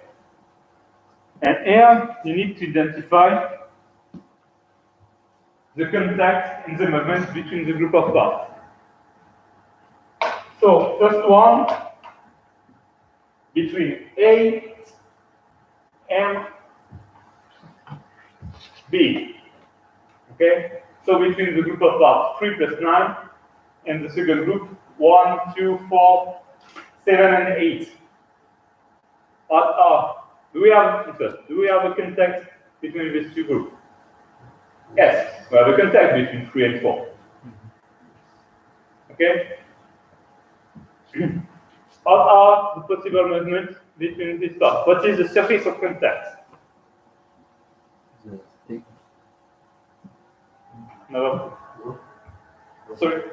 Speaker 1: And here you need to identify the contact and the movement between the group of parts. So first one, between A and B. Okay? So between the group of parts 3 plus 9 and the second group 1, 2, 4, 7, and 8. Do we have a contact between these two groups? Yes, we have a contact between 3 and 4. Okay? What are the possible movements between these parts? What is the surface of contact? No. Sorry.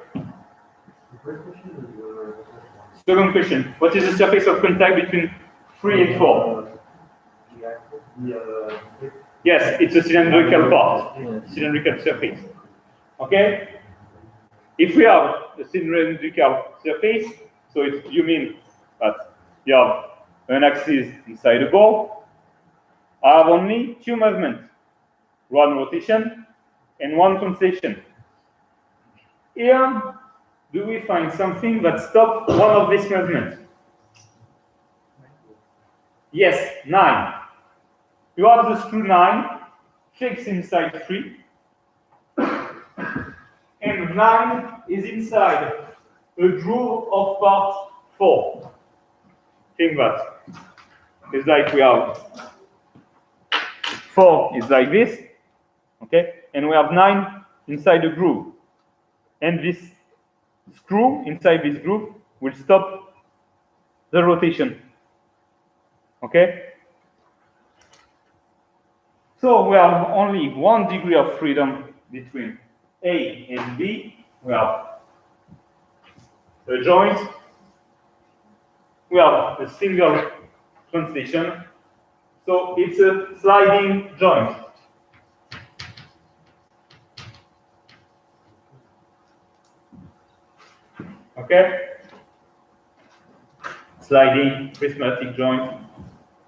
Speaker 1: Second question. What is the surface of contact between 3 and 4? Yes, it's a cylindrical part, cylindrical surface. Okay? If we have a cylindrical surface, so you mean that you have an axis inside the ball, I have only two movements, one rotation and one translation. Here, do we find something that stops one of these movements? Yes, 9. You have the screw 9 fixed inside 3, and 9 is inside a groove of part 4. Think that. It's like we have 4 is like this, okay? And we have 9 inside the groove. And this screw inside this groove will stop the rotation, okay? So we have only 1 degree of freedom between A and B. We have a joint. We have a single translation. So it's a sliding joint. Okay? Sliding prismatic joint.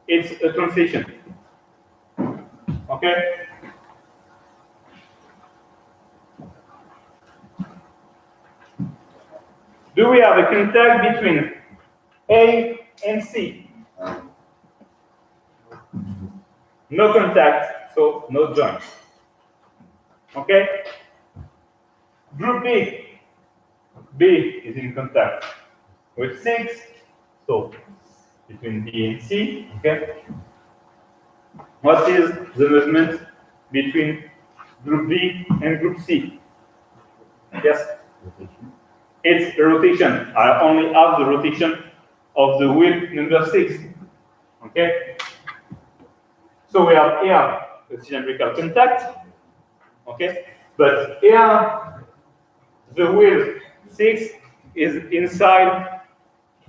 Speaker 1: It's a translation. Okay? Do we have a contact between A and C? No contact, so no joint. Okay? Group B. B is in contact with 6, so between B and C. Okay? What is the movement between group B and group C? Yes? It's a rotation. I only have the rotation of the wheel number 6. Okay? So we have here a cylindrical contact. Okay? But here the wheel 6 is inside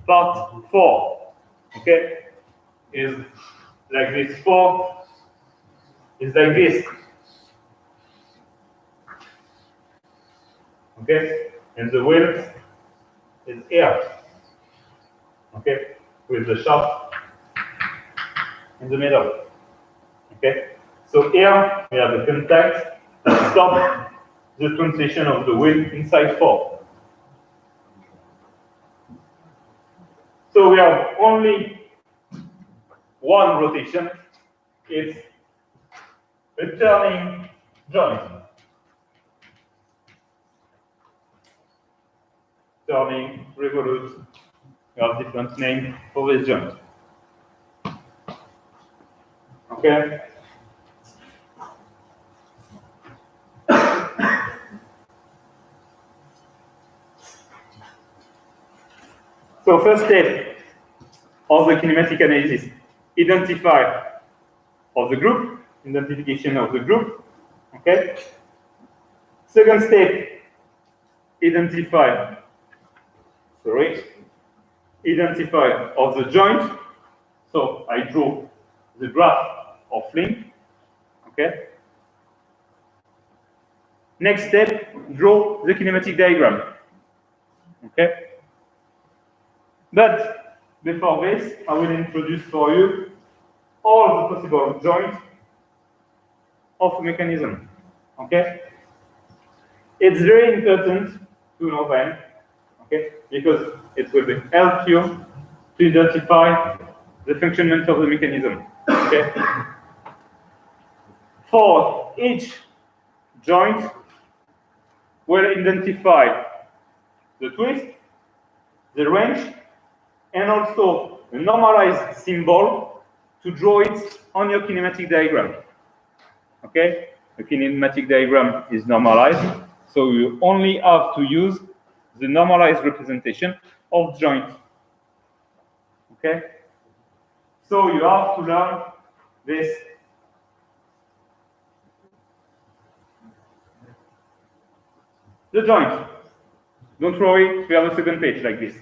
Speaker 1: part 4. Okay? Is like this. 4 is like this. Okay? And the wheel is here. Okay? With the shaft in the middle. Okay? So here we have a contact that stops the translation of the wheel inside 4. So we have only one rotation. It's a turning joint. Turning, revolute. We have different names for this joint. Okay? So first step of the kinematic analysis, identify of the group, identification of the group, okay? Second step, identify of the joint. So I draw the graph of link, okay? Next step, draw the kinematic diagram, okay? But before this, I will introduce for you all the possible joints of a mechanism. Okay? It's very important to know them, okay? Because it will help you to identify the functionment of the mechanism. Okay? For each joint, we'll identify the twist, the range, and also a normalized symbol to draw it on your kinematic diagram. Okay? The kinematic diagram is normalized, so you only have to use the normalized representation of joint. Okay? So you have to learn this. The joint. Don't worry, we have a second page like this.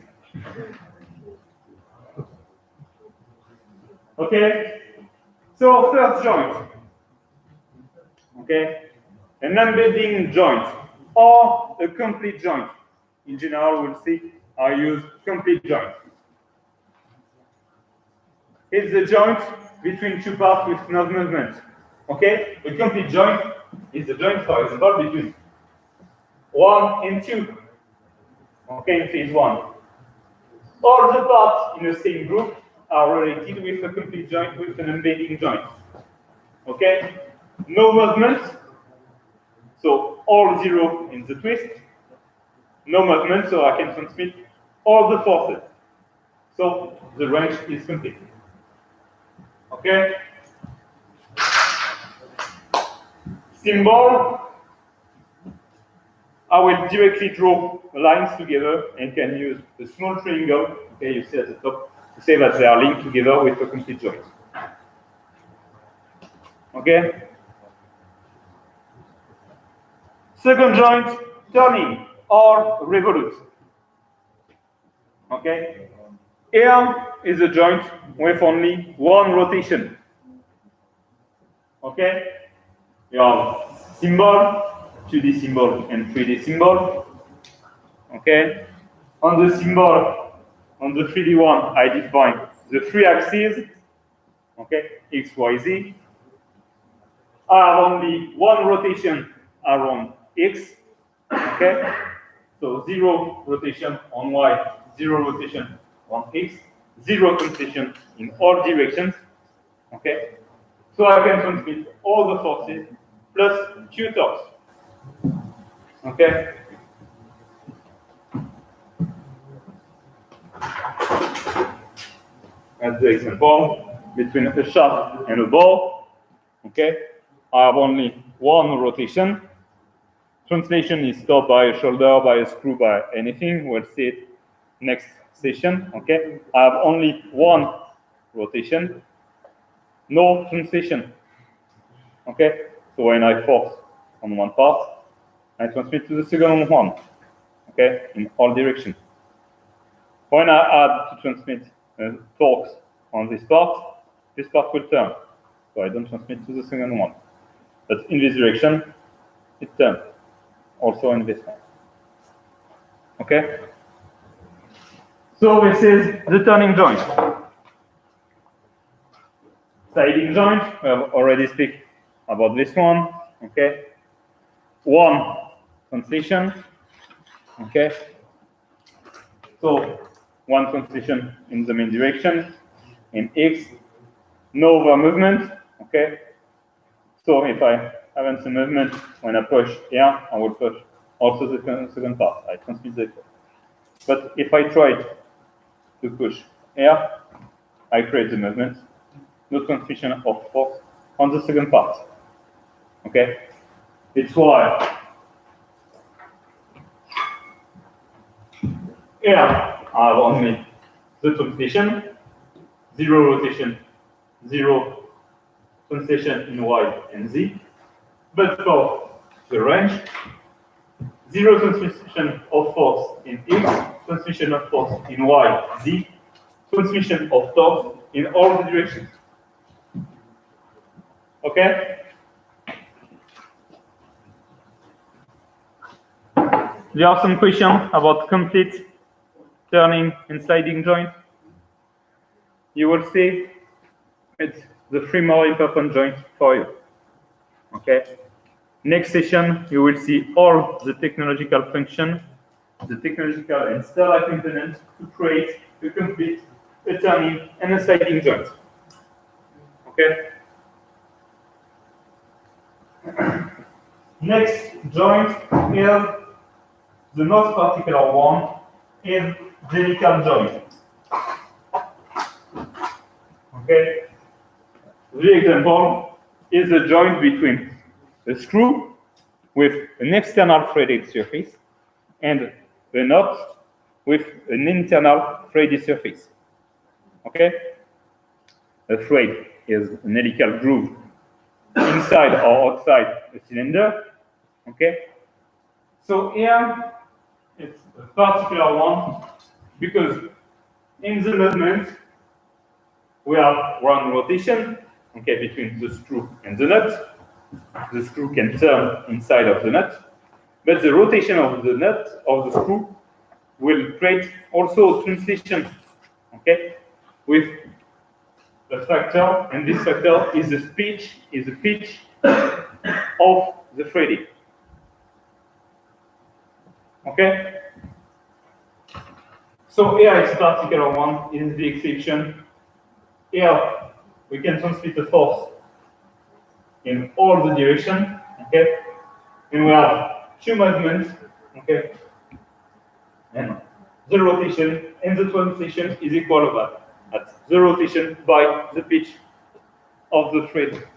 Speaker 1: Okay? So first joint. Okay? An embedding joint or a complete joint. In general, we'll see I use complete joint. It's the joint between two parts with no movement. Okay? A complete joint is the joint, for example, between 1 and 2. Okay, in phase 1. All the parts in the same group are related with a complete joint, with an embedding joint. Okay? No movement, so all 0 in the twist. No movement, so I can transmit all the forces. So the range is complete. Okay? Symbol, I will directly draw lines together and can use a small triangle, okay, you see at the top, to say that they are linked together with a complete joint. Okay? Second joint, turning or revolute. Okay? Here is a joint with only one rotation. Okay? You have symbol, 2D symbol, and 3D symbol. Okay? On the symbol, on the 3D one, I define the three axes. Okay? X, Y, Z. I have only one rotation around X. Okay? So 0 rotation on Y, 0 rotation on X, 0 translation in all directions. Okay? So I can transmit all the forces plus Q torques. Okay? As the example, between a shaft and a ball, okay, I have only one rotation. Translation is stopped by a shoulder, by a screw, by anything. We'll see it next session. Okay, I have only one rotation, no translation. Okay, so when I force on one part, I transmit to the second one. Okay, in all directions. When I add to transmit torques on this part will turn. So I don't transmit to the second one. But in this direction, it turns. Also in this one. Okay? So this is the turning joint. Sliding joint, we have already speak about this one. Okay? One translation. Okay? So one translation in the main direction, in X, no over movement. Okay? So if I haven't the movement, when I push here, I will push also the second part. I transmit the force. But if I try to push here, I create the movement. No transmission of force on the second part. Okay? It's why here I have only the translation, 0 rotation, 0 translation in Y and Z. But for the range, 0 transmission of force in X, transmission of force in Y, Z, transmission of torque in all the directions. Okay? There are some questions about complete turning and sliding joint. You will see it's the 3 more important joints for you. Okay? Next session, you will see all the technological function, the technological and stellar components to create a complete, a turning, and a sliding joint. Okay? Next joint is the most particular one, is the helical joint. Okay? The example is a joint between a screw with an external threaded surface and a nut with an internal threaded surface. Okay? A thread is an helical groove inside or outside a cylinder. Okay? So here it's a particular one because in the movement we have one rotation, okay, between the screw and the nut. The screw can turn inside of the nut, but the rotation of the nut of the screw will create also translation, okay, with a factor, and this factor is the pitch of the threading. Okay? So here is particular one, is the exception. Here we can transmit the force in all the direction, okay? And we have two movements, okay? And the rotation and the translation is equal to that. That's the rotation by the pitch of the thread.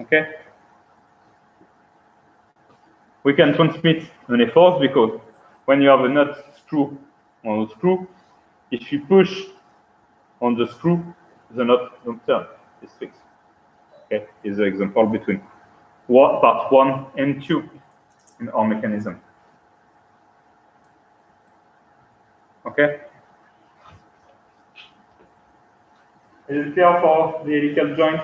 Speaker 1: Okay? We can transmit any force because when you have a nut screw on the screw, if you push on the screw, the nut don't turn, it's fixed. Okay, is the example between part 1 and 2 in our mechanism. Okay? Is it clear for the helical joint?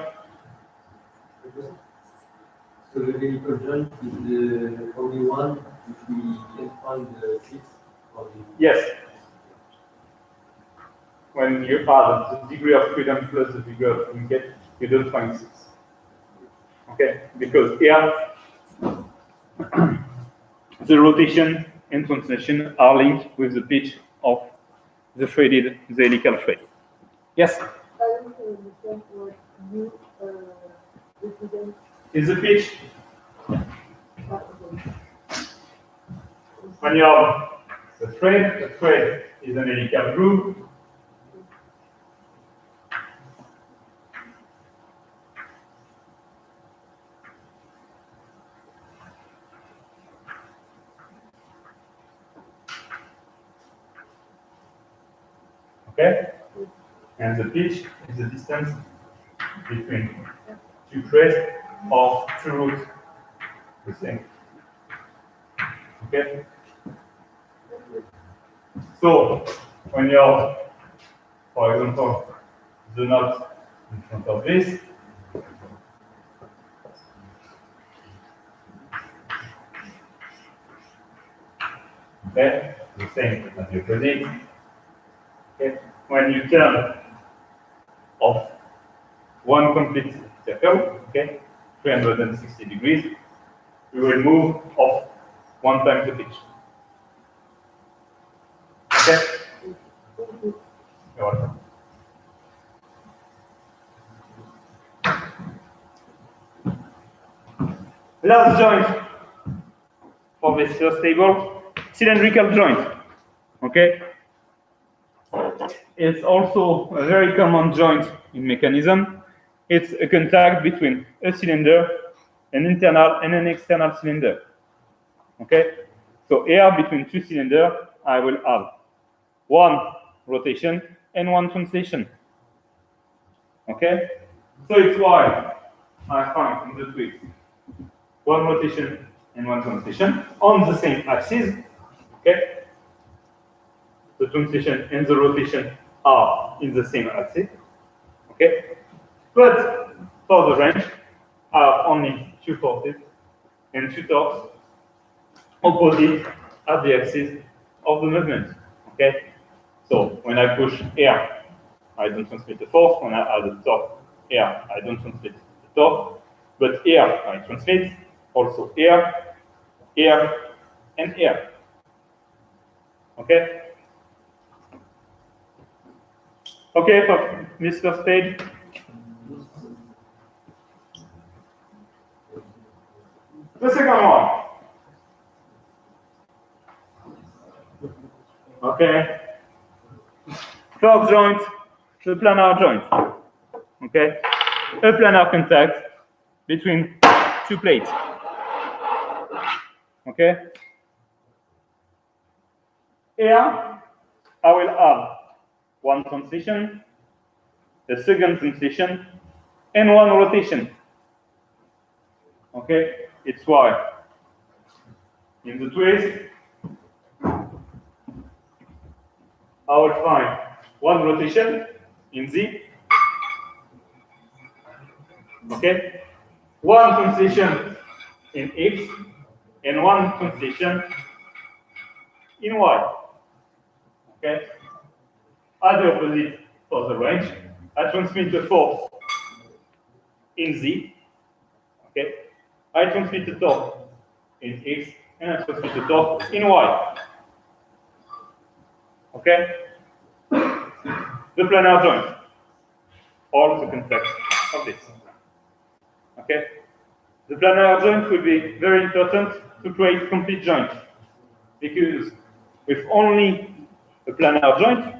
Speaker 3: So the helical joint is the only one which we can find the six or the...
Speaker 1: Yes. When you add the degree of freedom plus the degree of linkage, you don't find 6. Okay? Because here, the rotation and translation are linked with the pitch of the threaded, the helical thread. Yes?
Speaker 4: I don't understand what you represent.
Speaker 1: Is the pitch when you have the thread is an helical groove. Okay? And the pitch is the distance between two threads or two roots, the same. Okay? So, when you're, for example, the knot in front of this, okay, the same as you predict. Okay, when you turn off one complete circle, okay, 360 degrees, you will move off 1 time the pitch. Okay? You're welcome. Last joint for this first table, cylindrical joint. Okay? It's also a very common joint in mechanism. It's a contact between a cylinder, an internal and an external cylinder. Okay? So here between two cylinders, I will have one rotation and one translation. Okay? So it's why I find in the twigs one rotation and one translation on the same axis. Okay? The translation and the rotation are in the same axis. Okay? But for the range, I have only two forces and two torques opposite at the axis of the movement. Okay? So when I push here, I don't transmit the force. When I add the torque here, I don't transmit the torque. But here, I transmit also here, here, and here. Okay? Okay, for this first page. The second one. Okay. Third joint, the planar joint. Okay. A planar contact between two plates. Okay. Here, I will have one translation, a second translation, and one rotation. Okay. It's why in the twist, I will find one rotation in Z. Okay, one transition in X and one transition in Y. Okay, at the opposite for the range, I transmit the force in Z. Okay, I transmit the torque in X and I transmit the torque in Y. Okay, the planar joint, all the contacts of this. Okay, the planar joint will be very important to create complete joint, because with only a planar joint,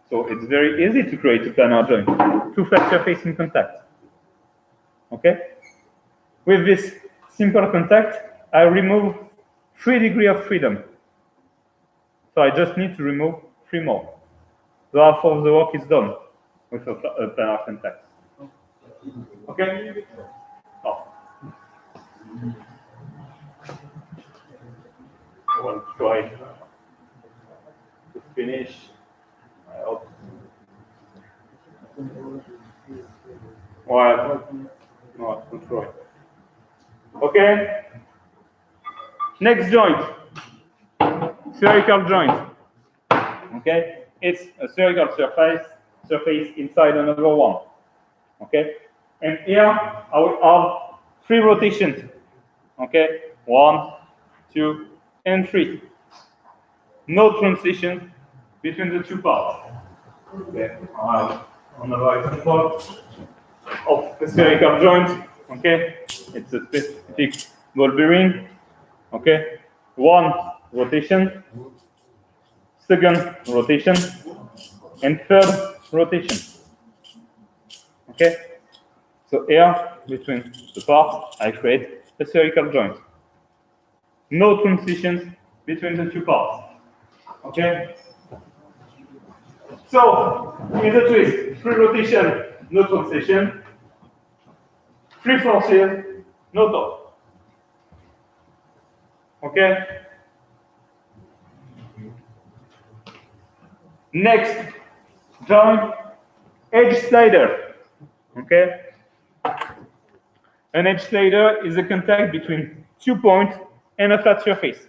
Speaker 1: so it's very easy to create a planar joint, two flat surfaces in contact. Okay, with this simple contact, I remove 3 degrees of freedom. So I just need to remove 3 more. So half of the work is done with a planar contact. Okay? Oh. I want to try to finish. I hope. Well, no, I can try. Okay? Next joint. Spherical joint. Okay? It's a spherical surface inside another one. Okay? And here I will have 3 rotations. Okay? 1, 2, and 3. No transition between the 2 parts. Okay? Another example of a spherical joint. Okay? It's a specific ball bearing. Okay? 1 rotation, second rotation, and third rotation. Okay? So here, between the parts, I create a spherical joint. No transitions between the 2 parts. Okay? So, in the twist, 3 rotation, no transition. 3 forces, no torque. Okay? Next, joint, edge slider. Okay? An edge slider is a contact between 2 points and a flat surface.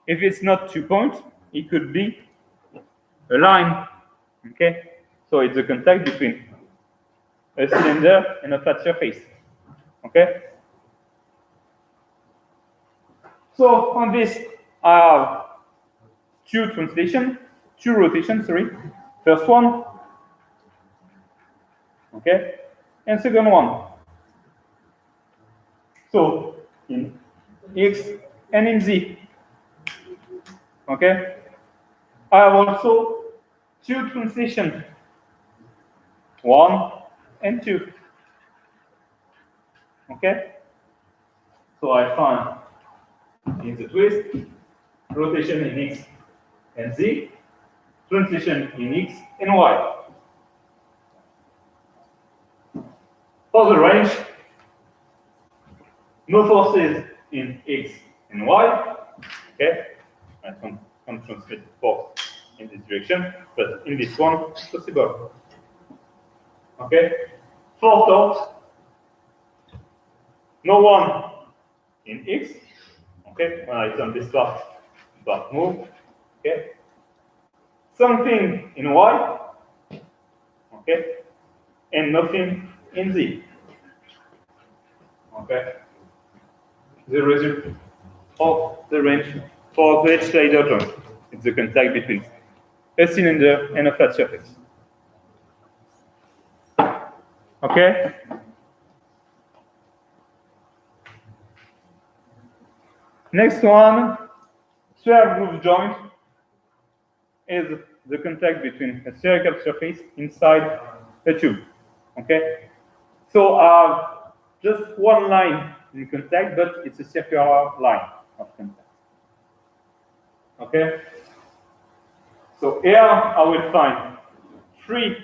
Speaker 1: If it's not 2 points, it could be a line. Okay? So it's a contact between a cylinder and a flat surface. Okay? So on this, I have 2 rotations, sorry. First one, okay, and second one. So in X and in Z, okay. I have also 2 transitions, 1 and 2. Okay. So I find in the twist, rotation in X and Z, transition in X and Y. For the range, no forces in X and Y. Okay, I can transmit force in this direction, but in this one, it's possible. Okay, 4 torques, no one in X. Okay, when I turn this part move. Okay, something in Y. Okay, and nothing in Z. Okay, the result of the range for the edge slider joint. It's the contact between a cylinder and a flat surface. Okay? Next one, sphere groove joint is the contact between a spherical surface inside a tube. Okay? So just one line in contact, but it's a circular line of contact. Okay? So here I will find 3,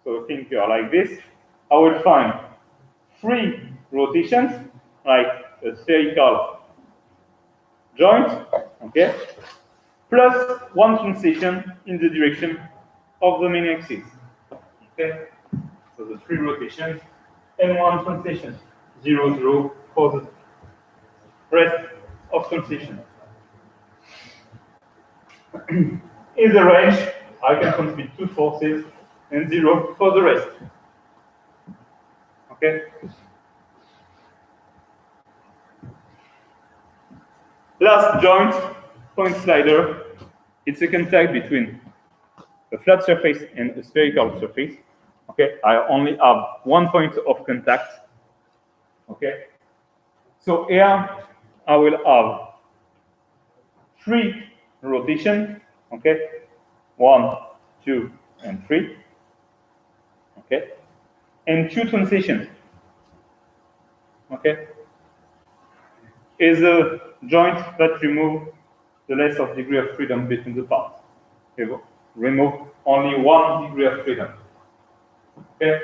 Speaker 1: so think you are like this. I will find 3 rotations, like a spherical joint, okay, plus one translation in the direction of the main axis. Okay, so the 3 rotations and 1 translation, 0, 0 for the rest of translation. In the range, I can transmit 2 forces and 0 for the rest. Okay? Last joint, point slider. It's a contact between a flat surface and a spherical surface. Okay, I only have 1 point of contact. Okay, so here I will have 3 rotation. Okay, 1, 2, and 3. Okay, and 2 translations. Okay, is a joint that remove the less of degree of freedom between the parts. Okay, remove only 1 degree of freedom. Okay,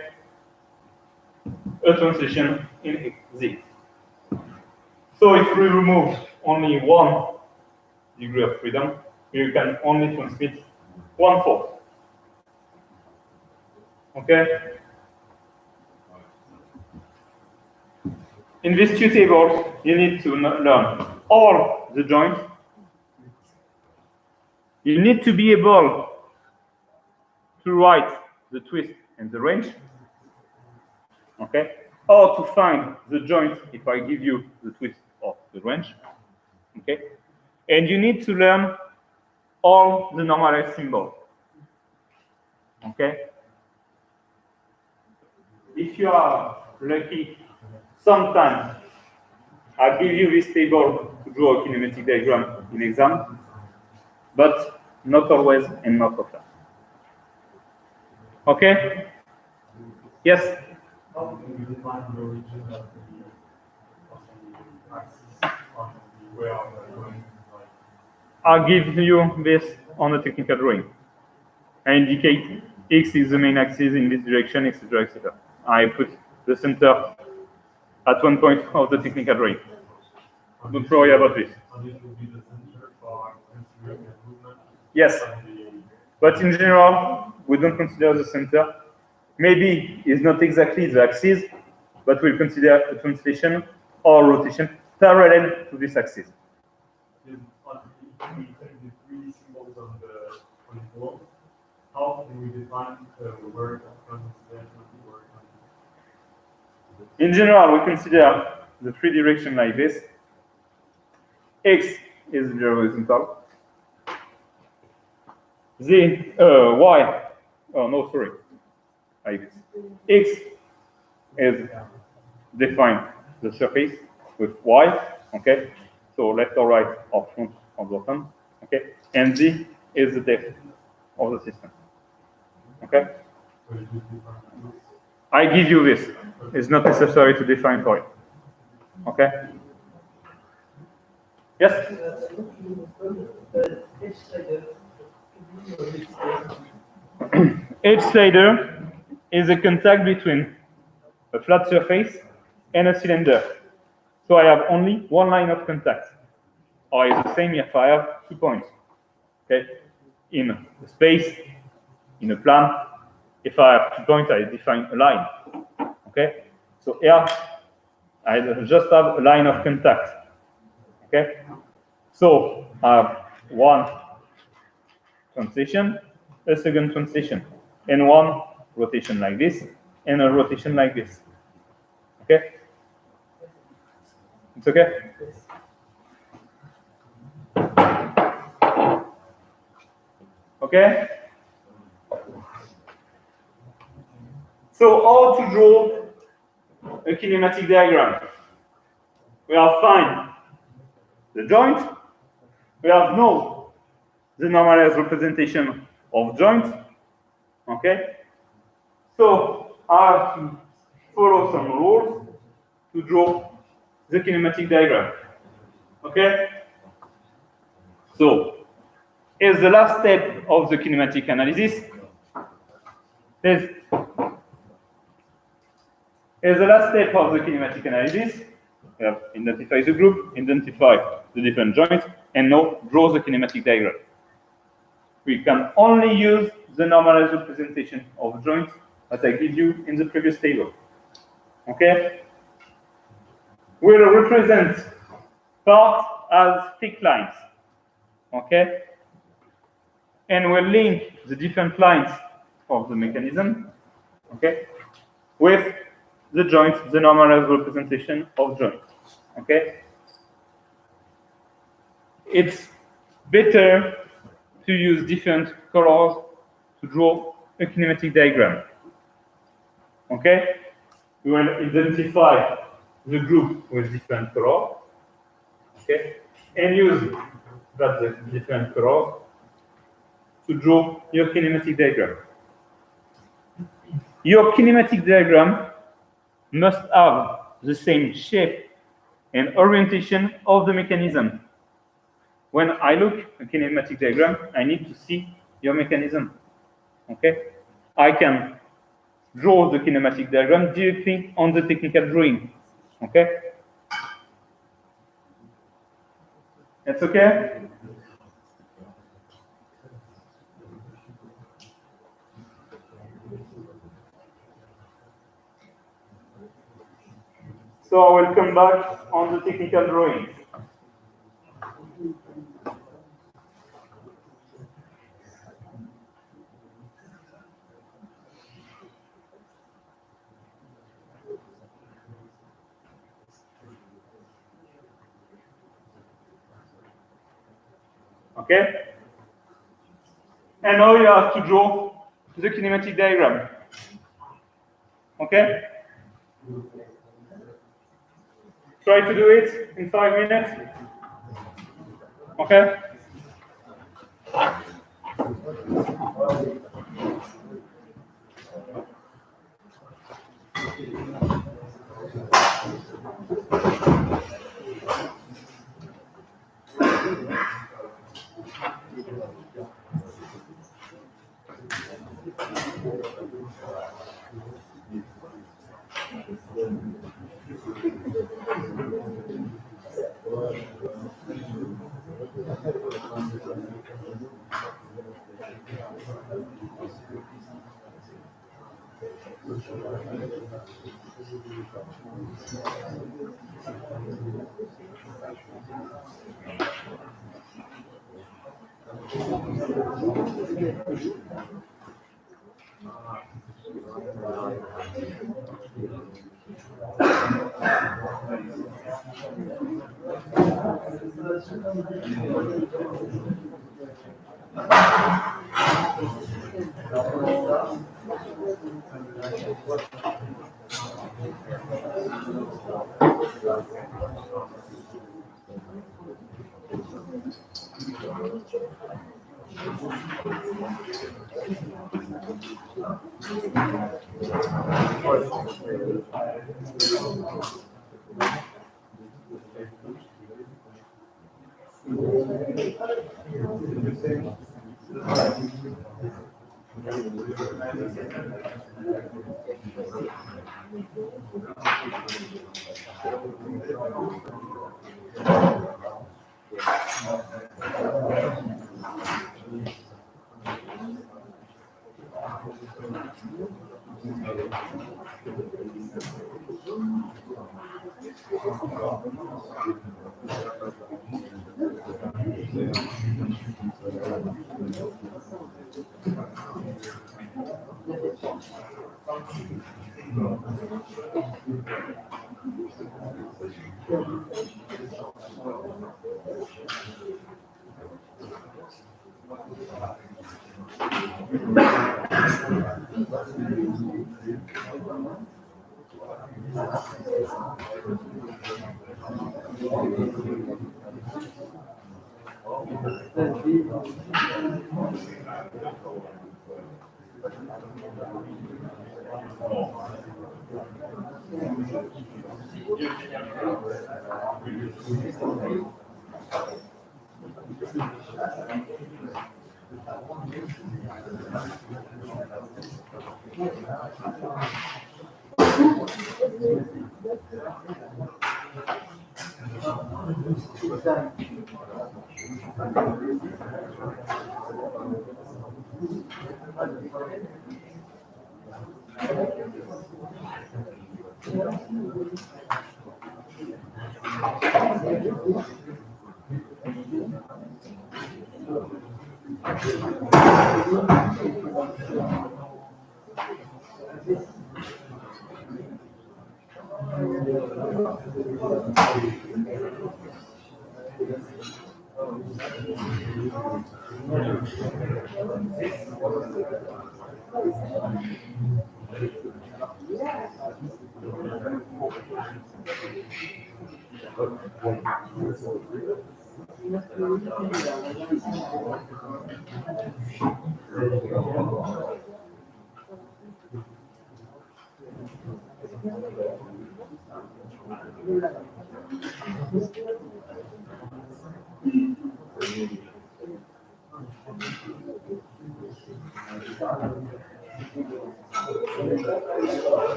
Speaker 1: a translation in Z. So if we remove only 1 degree of freedom, you can only transmit 1 force. Okay? In these 2 tables, you need to learn all the joints. You need to be able to write the twist and the range. Okay? Or to find the joint if I give you the twist or the range. Okay? And you need to learn all the normalized symbols. Okay? If you are lucky, sometimes I give you this table to draw a kinematic diagram in exam, but not always and not often. Okay? Yes?
Speaker 2: How do you define the origin of the axis on the way of the drawing?
Speaker 1: I'll give you this on the technical drawing. I indicate X is the main axis in this direction, etc., etc. I put the center at 1 point of the technical drawing. Don't worry about this.
Speaker 2: And it will be the center for considering the movement.
Speaker 1: Yes, but in general, we don't consider the center. Maybe it's not exactly the axis, but we'll consider a translation or rotation parallel to this axis.
Speaker 2: If we take the 3 symbols on the globe, how do we define the word of translation of the word?
Speaker 1: In general, we consider the 3 directions like this. X is the horizontal. Y, oh no, sorry, like this. X is define the surface with Y, okay? So left or right or front or bottom, okay? And Z is the depth of the system, okay? I give you this. It's not necessary to define for it, okay? Yes? Edge slider is a contact between a flat surface and a cylinder. So I have only 1 line of contact. Or it's the same if I have 2 points. Okay? In a space, in a plan, if I have 2 points, I define a line. Okay? So here, I just have a line of contact. Okay? So I have 1 translation, a second translation, and 1 rotation like this, and a rotation like this. Okay? It's okay? Okay? So how to draw a kinematic diagram? We have find the joint. We have know the normalized representation of joint. Okay? So I have to follow some rules to draw the kinematic diagram. Okay? So, here's the last step of the kinematic analysis. Here's the last step of the kinematic analysis. We have identify the group, identify the different joints, and now draw the kinematic diagram. We can only use the normalized representation of joints that I give you in the previous table. Okay? We'll represent parts as thick lines. Okay? And we'll link the different lines of the mechanism, okay, with the joints, the normalized representation of joints. Okay? It's better to use different colors to draw a kinematic diagram. Okay? We will identify the group with different colors, okay, and use that different colors to draw your kinematic diagram. Your kinematic diagram must have the same shape and orientation of the mechanism. When I look at a kinematic diagram, I need to see your mechanism. Okay? I can draw the kinematic diagram directly on the technical drawing. Okay? That's okay? So I will come back on the technical drawing. Okay? And now you have to draw the kinematic diagram. Okay? Try to do it in 5 minutes. Okay?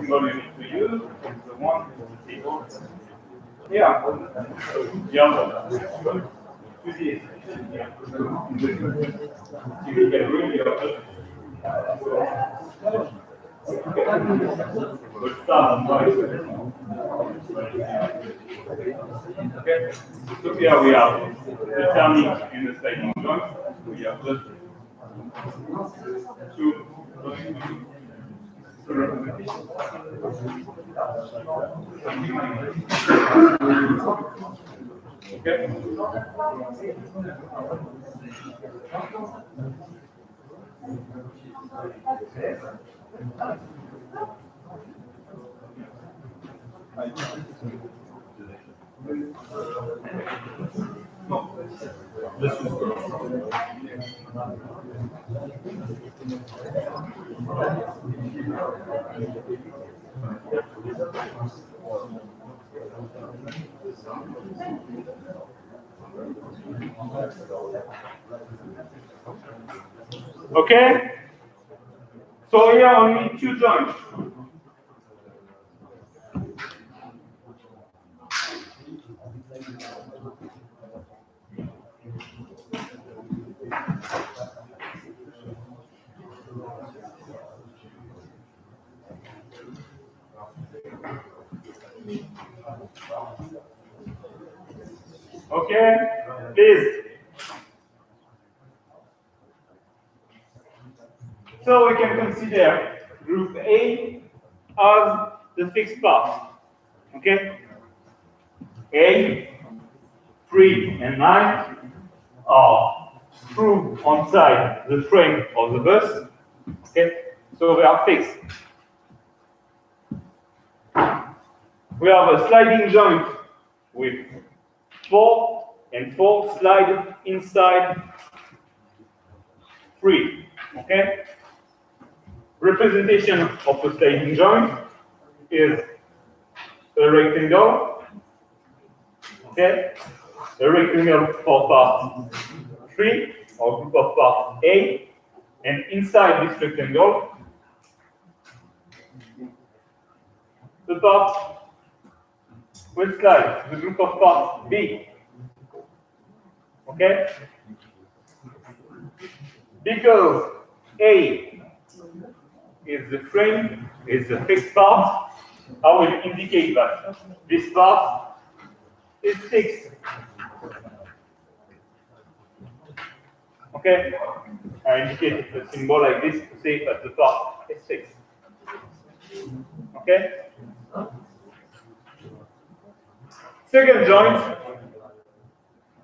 Speaker 1: symbol you need to use is the one with the table. Yeah. Yeah. You can bring your but start on okay. So here we are determining in the segment joint. We have just two. Okay. Okay. So here only two joints. Okay, please. So we can consider group A as the fixed part. Okay? A, 3, and 9 are screwed inside the frame of the bus. Okay? So they are fixed. We have a sliding joint with 4 and 4 slide inside 3. Okay? Representation of a sliding joint is a rectangle. Okay? A rectangle for part 3 or group of part A, and inside this rectangle, the part will slide to the group of part B. Okay? Because A is the frame, is the fixed part, I will indicate that this part is fixed. Okay? I indicate a symbol like this to say that the part is fixed. Okay? Second joint,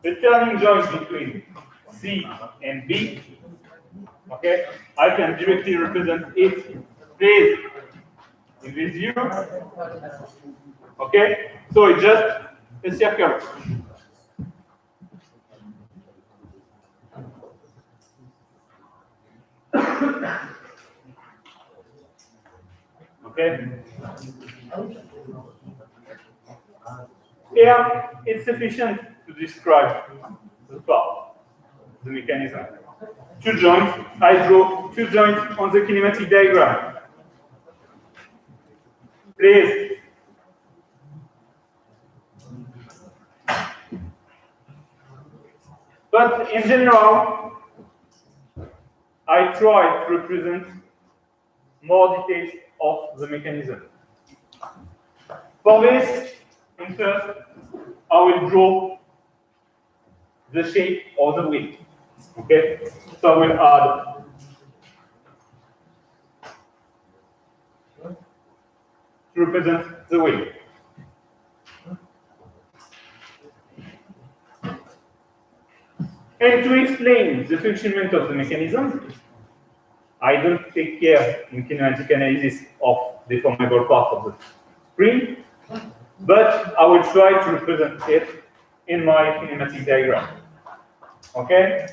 Speaker 1: the turning joint between C and B. Okay? I can directly represent it placed in this view. Okay? So it's just a circle. Okay? Here, it's sufficient to describe the part, the mechanism. Two joints, I draw two joints on the kinematic diagram. Please. But in general, I try to represent more details of the mechanism. For this, in first, I will draw the shape of the wheel. Okay? So I will add to represent the wheel. And to explain the functionment of the mechanism, I don't take care in kinematic analysis of the deformable part of the spring, but I will try to represent it in my kinematic diagram. Okay?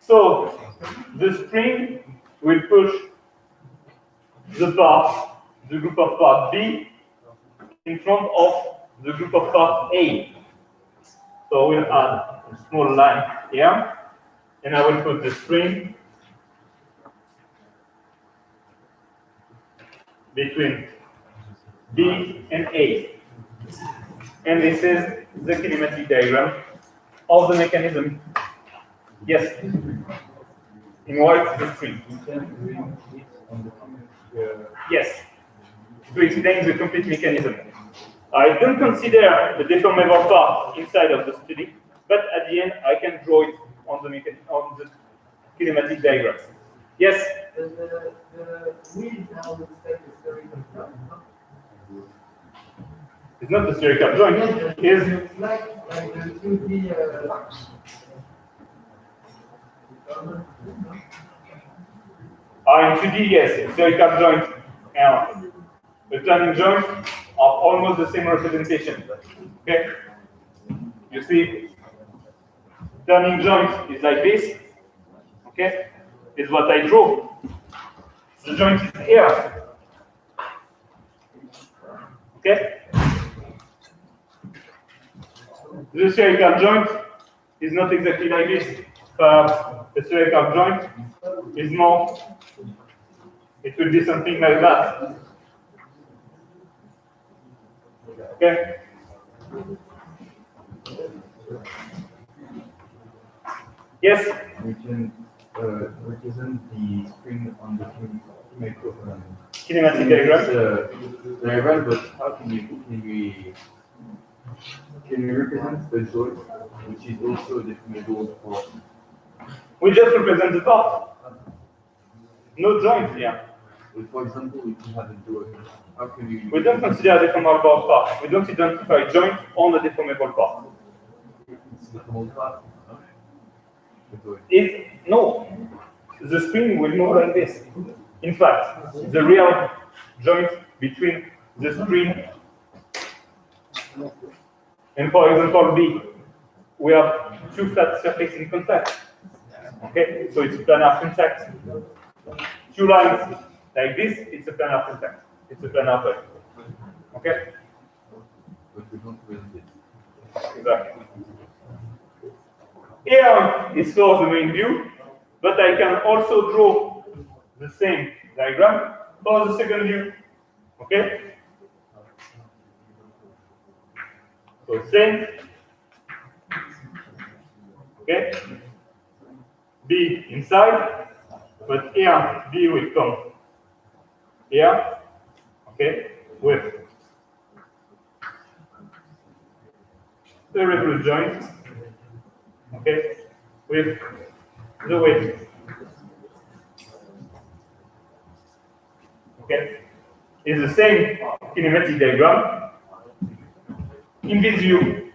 Speaker 1: So the spring will push the group of part B in front of the group of part A. So we'll add a small line here, and I will put the spring between B and A. And this is the kinematic diagram of the mechanism. Yes. In white, the spring. Yes. To explain the complete mechanism. I don't consider the deformable part inside of the study, but at the end I can draw it on the kinematic diagram. Yes?
Speaker 3: The wheel now looks like a spherical joint, no?
Speaker 1: It's not the spherical joint.
Speaker 3: It looks like the 2D
Speaker 1: in 2D, yes, spherical joint and the turning joint are almost the same representation. Okay? You see, turning joint is like this. Okay? Is what I draw. The joint is here. Okay? The spherical joint is not exactly like this. The spherical joint is more, it will be something like that. Okay? Yes?
Speaker 5: We can represent the spring on the
Speaker 1: Kinematic diagram.
Speaker 5: diagram, but how can we represent the joint, which is also deformable for?
Speaker 1: We just represent the part. No joint here.
Speaker 5: Well, for example, if you have a door, how can we?
Speaker 1: We don't consider a deformable part. We don't identify joint on the deformable part.
Speaker 5: It's the whole part. No?
Speaker 1: No. The spring will move like this. In fact, the real joint between the spring and, for example, B we have two flat surfaces in contact. Okay, so it's planar contact. Two lines like this, it's a planar contact. It's a planar plane. Okay?
Speaker 5: But we don't build it.
Speaker 1: Exactly. Here is for the main view, but I can also draw the same diagram for the second view. Okay? So same. Okay? B inside, but here B will come here. Okay? With the recluse joint. Okay? With the weight. Okay? It's the same kinematic diagram in this view.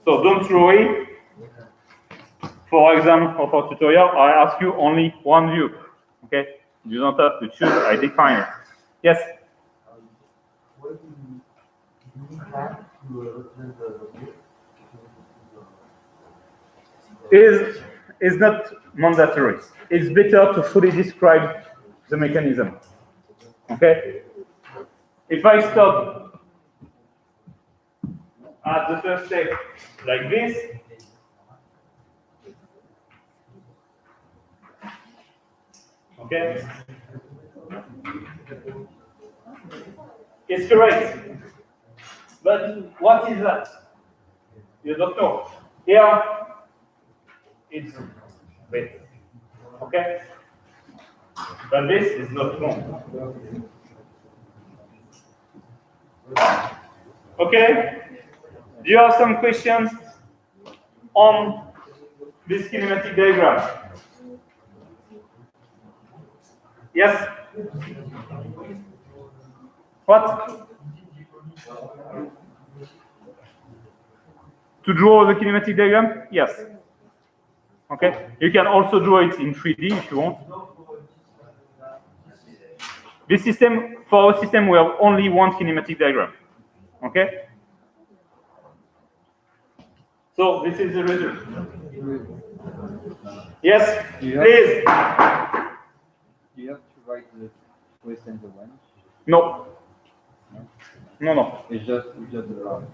Speaker 1: So don't throw away. For exam or for tutorial, I ask you only one view. Okay? You don't have to choose, I define it. Yes?
Speaker 3: What do you have to represent the view?
Speaker 1: Is not mandatory. It's better to fully describe the mechanism. Okay? If I stop at the first step like this, okay, it's correct. But what is that? You don't know. Here, it's wait. Okay? But this is not wrong. Okay? Do you have some questions on this kinematic diagram? Yes? What? To draw the kinematic diagram? Yes. Okay? You can also draw it in 3D if you want. This system, for our system, we have only one kinematic diagram. Okay? So this is the result. Yes, please.
Speaker 6: Do you have to write the twist and the wrench?
Speaker 1: No. No.
Speaker 6: It's just the rod.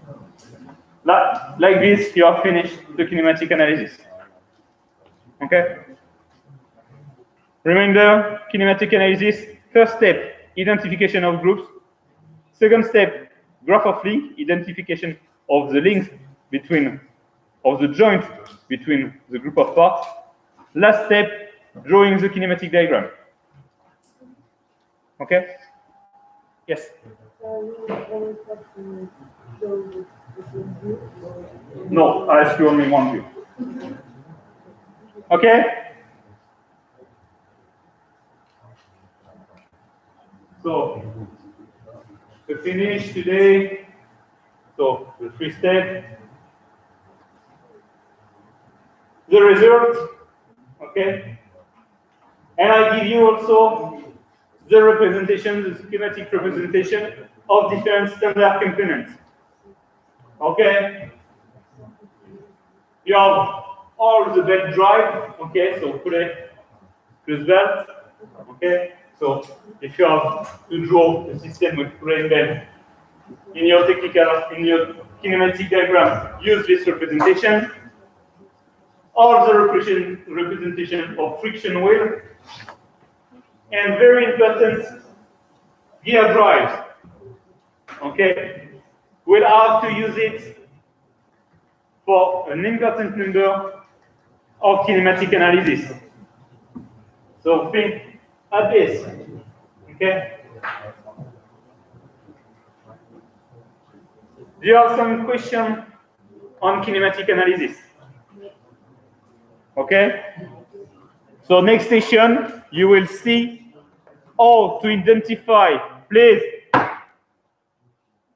Speaker 1: Like this, you have finished the kinematic analysis. Okay? Remember, kinematic analysis, first step, identification of groups. Second step, graph of link, identification of the links of the joint between the group of parts. Last step, drawing the kinematic diagram. Okay? Yes? No, I ask you only one view. Okay? So, to finish today, so the 3 steps, the result, okay? And I give you also the representation, the schematic representation of different standard components. Okay? You have all the belt drive, okay, so plus belt, okay? So if you have to draw a system with pulley belt in your kinematic diagram, use this representation. All the representation of friction wheel, and very important, gear drives. Okay, we'll have to use it for an important number of kinematic analysis. So think at this. Okay. Do you have some question on kinematic analysis? Okay. So next session, you will see how to identify. Please,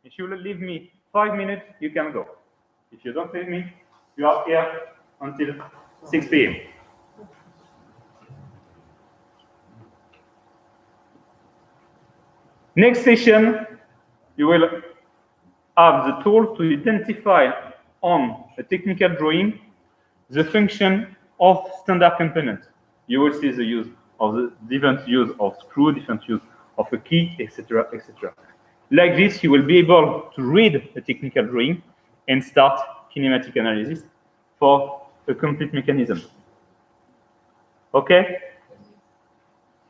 Speaker 1: if you will leave me 5 minutes, you can go. If you don't leave me, you are here until 6 p.m. Next session, you will have the tools to identify on a technical drawing the function of standard component. You will see the use of the different use of screw, different use of a key, etc., etc. Like this, you will be able to read a technical drawing and start kinematic analysis for a complete mechanism. Okay?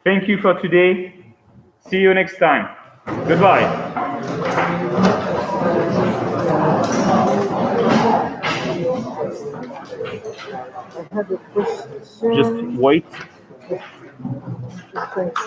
Speaker 1: Thank you for today. See you next time. Goodbye.
Speaker 3: I have a question.
Speaker 1: Just wait.
Speaker 3: Just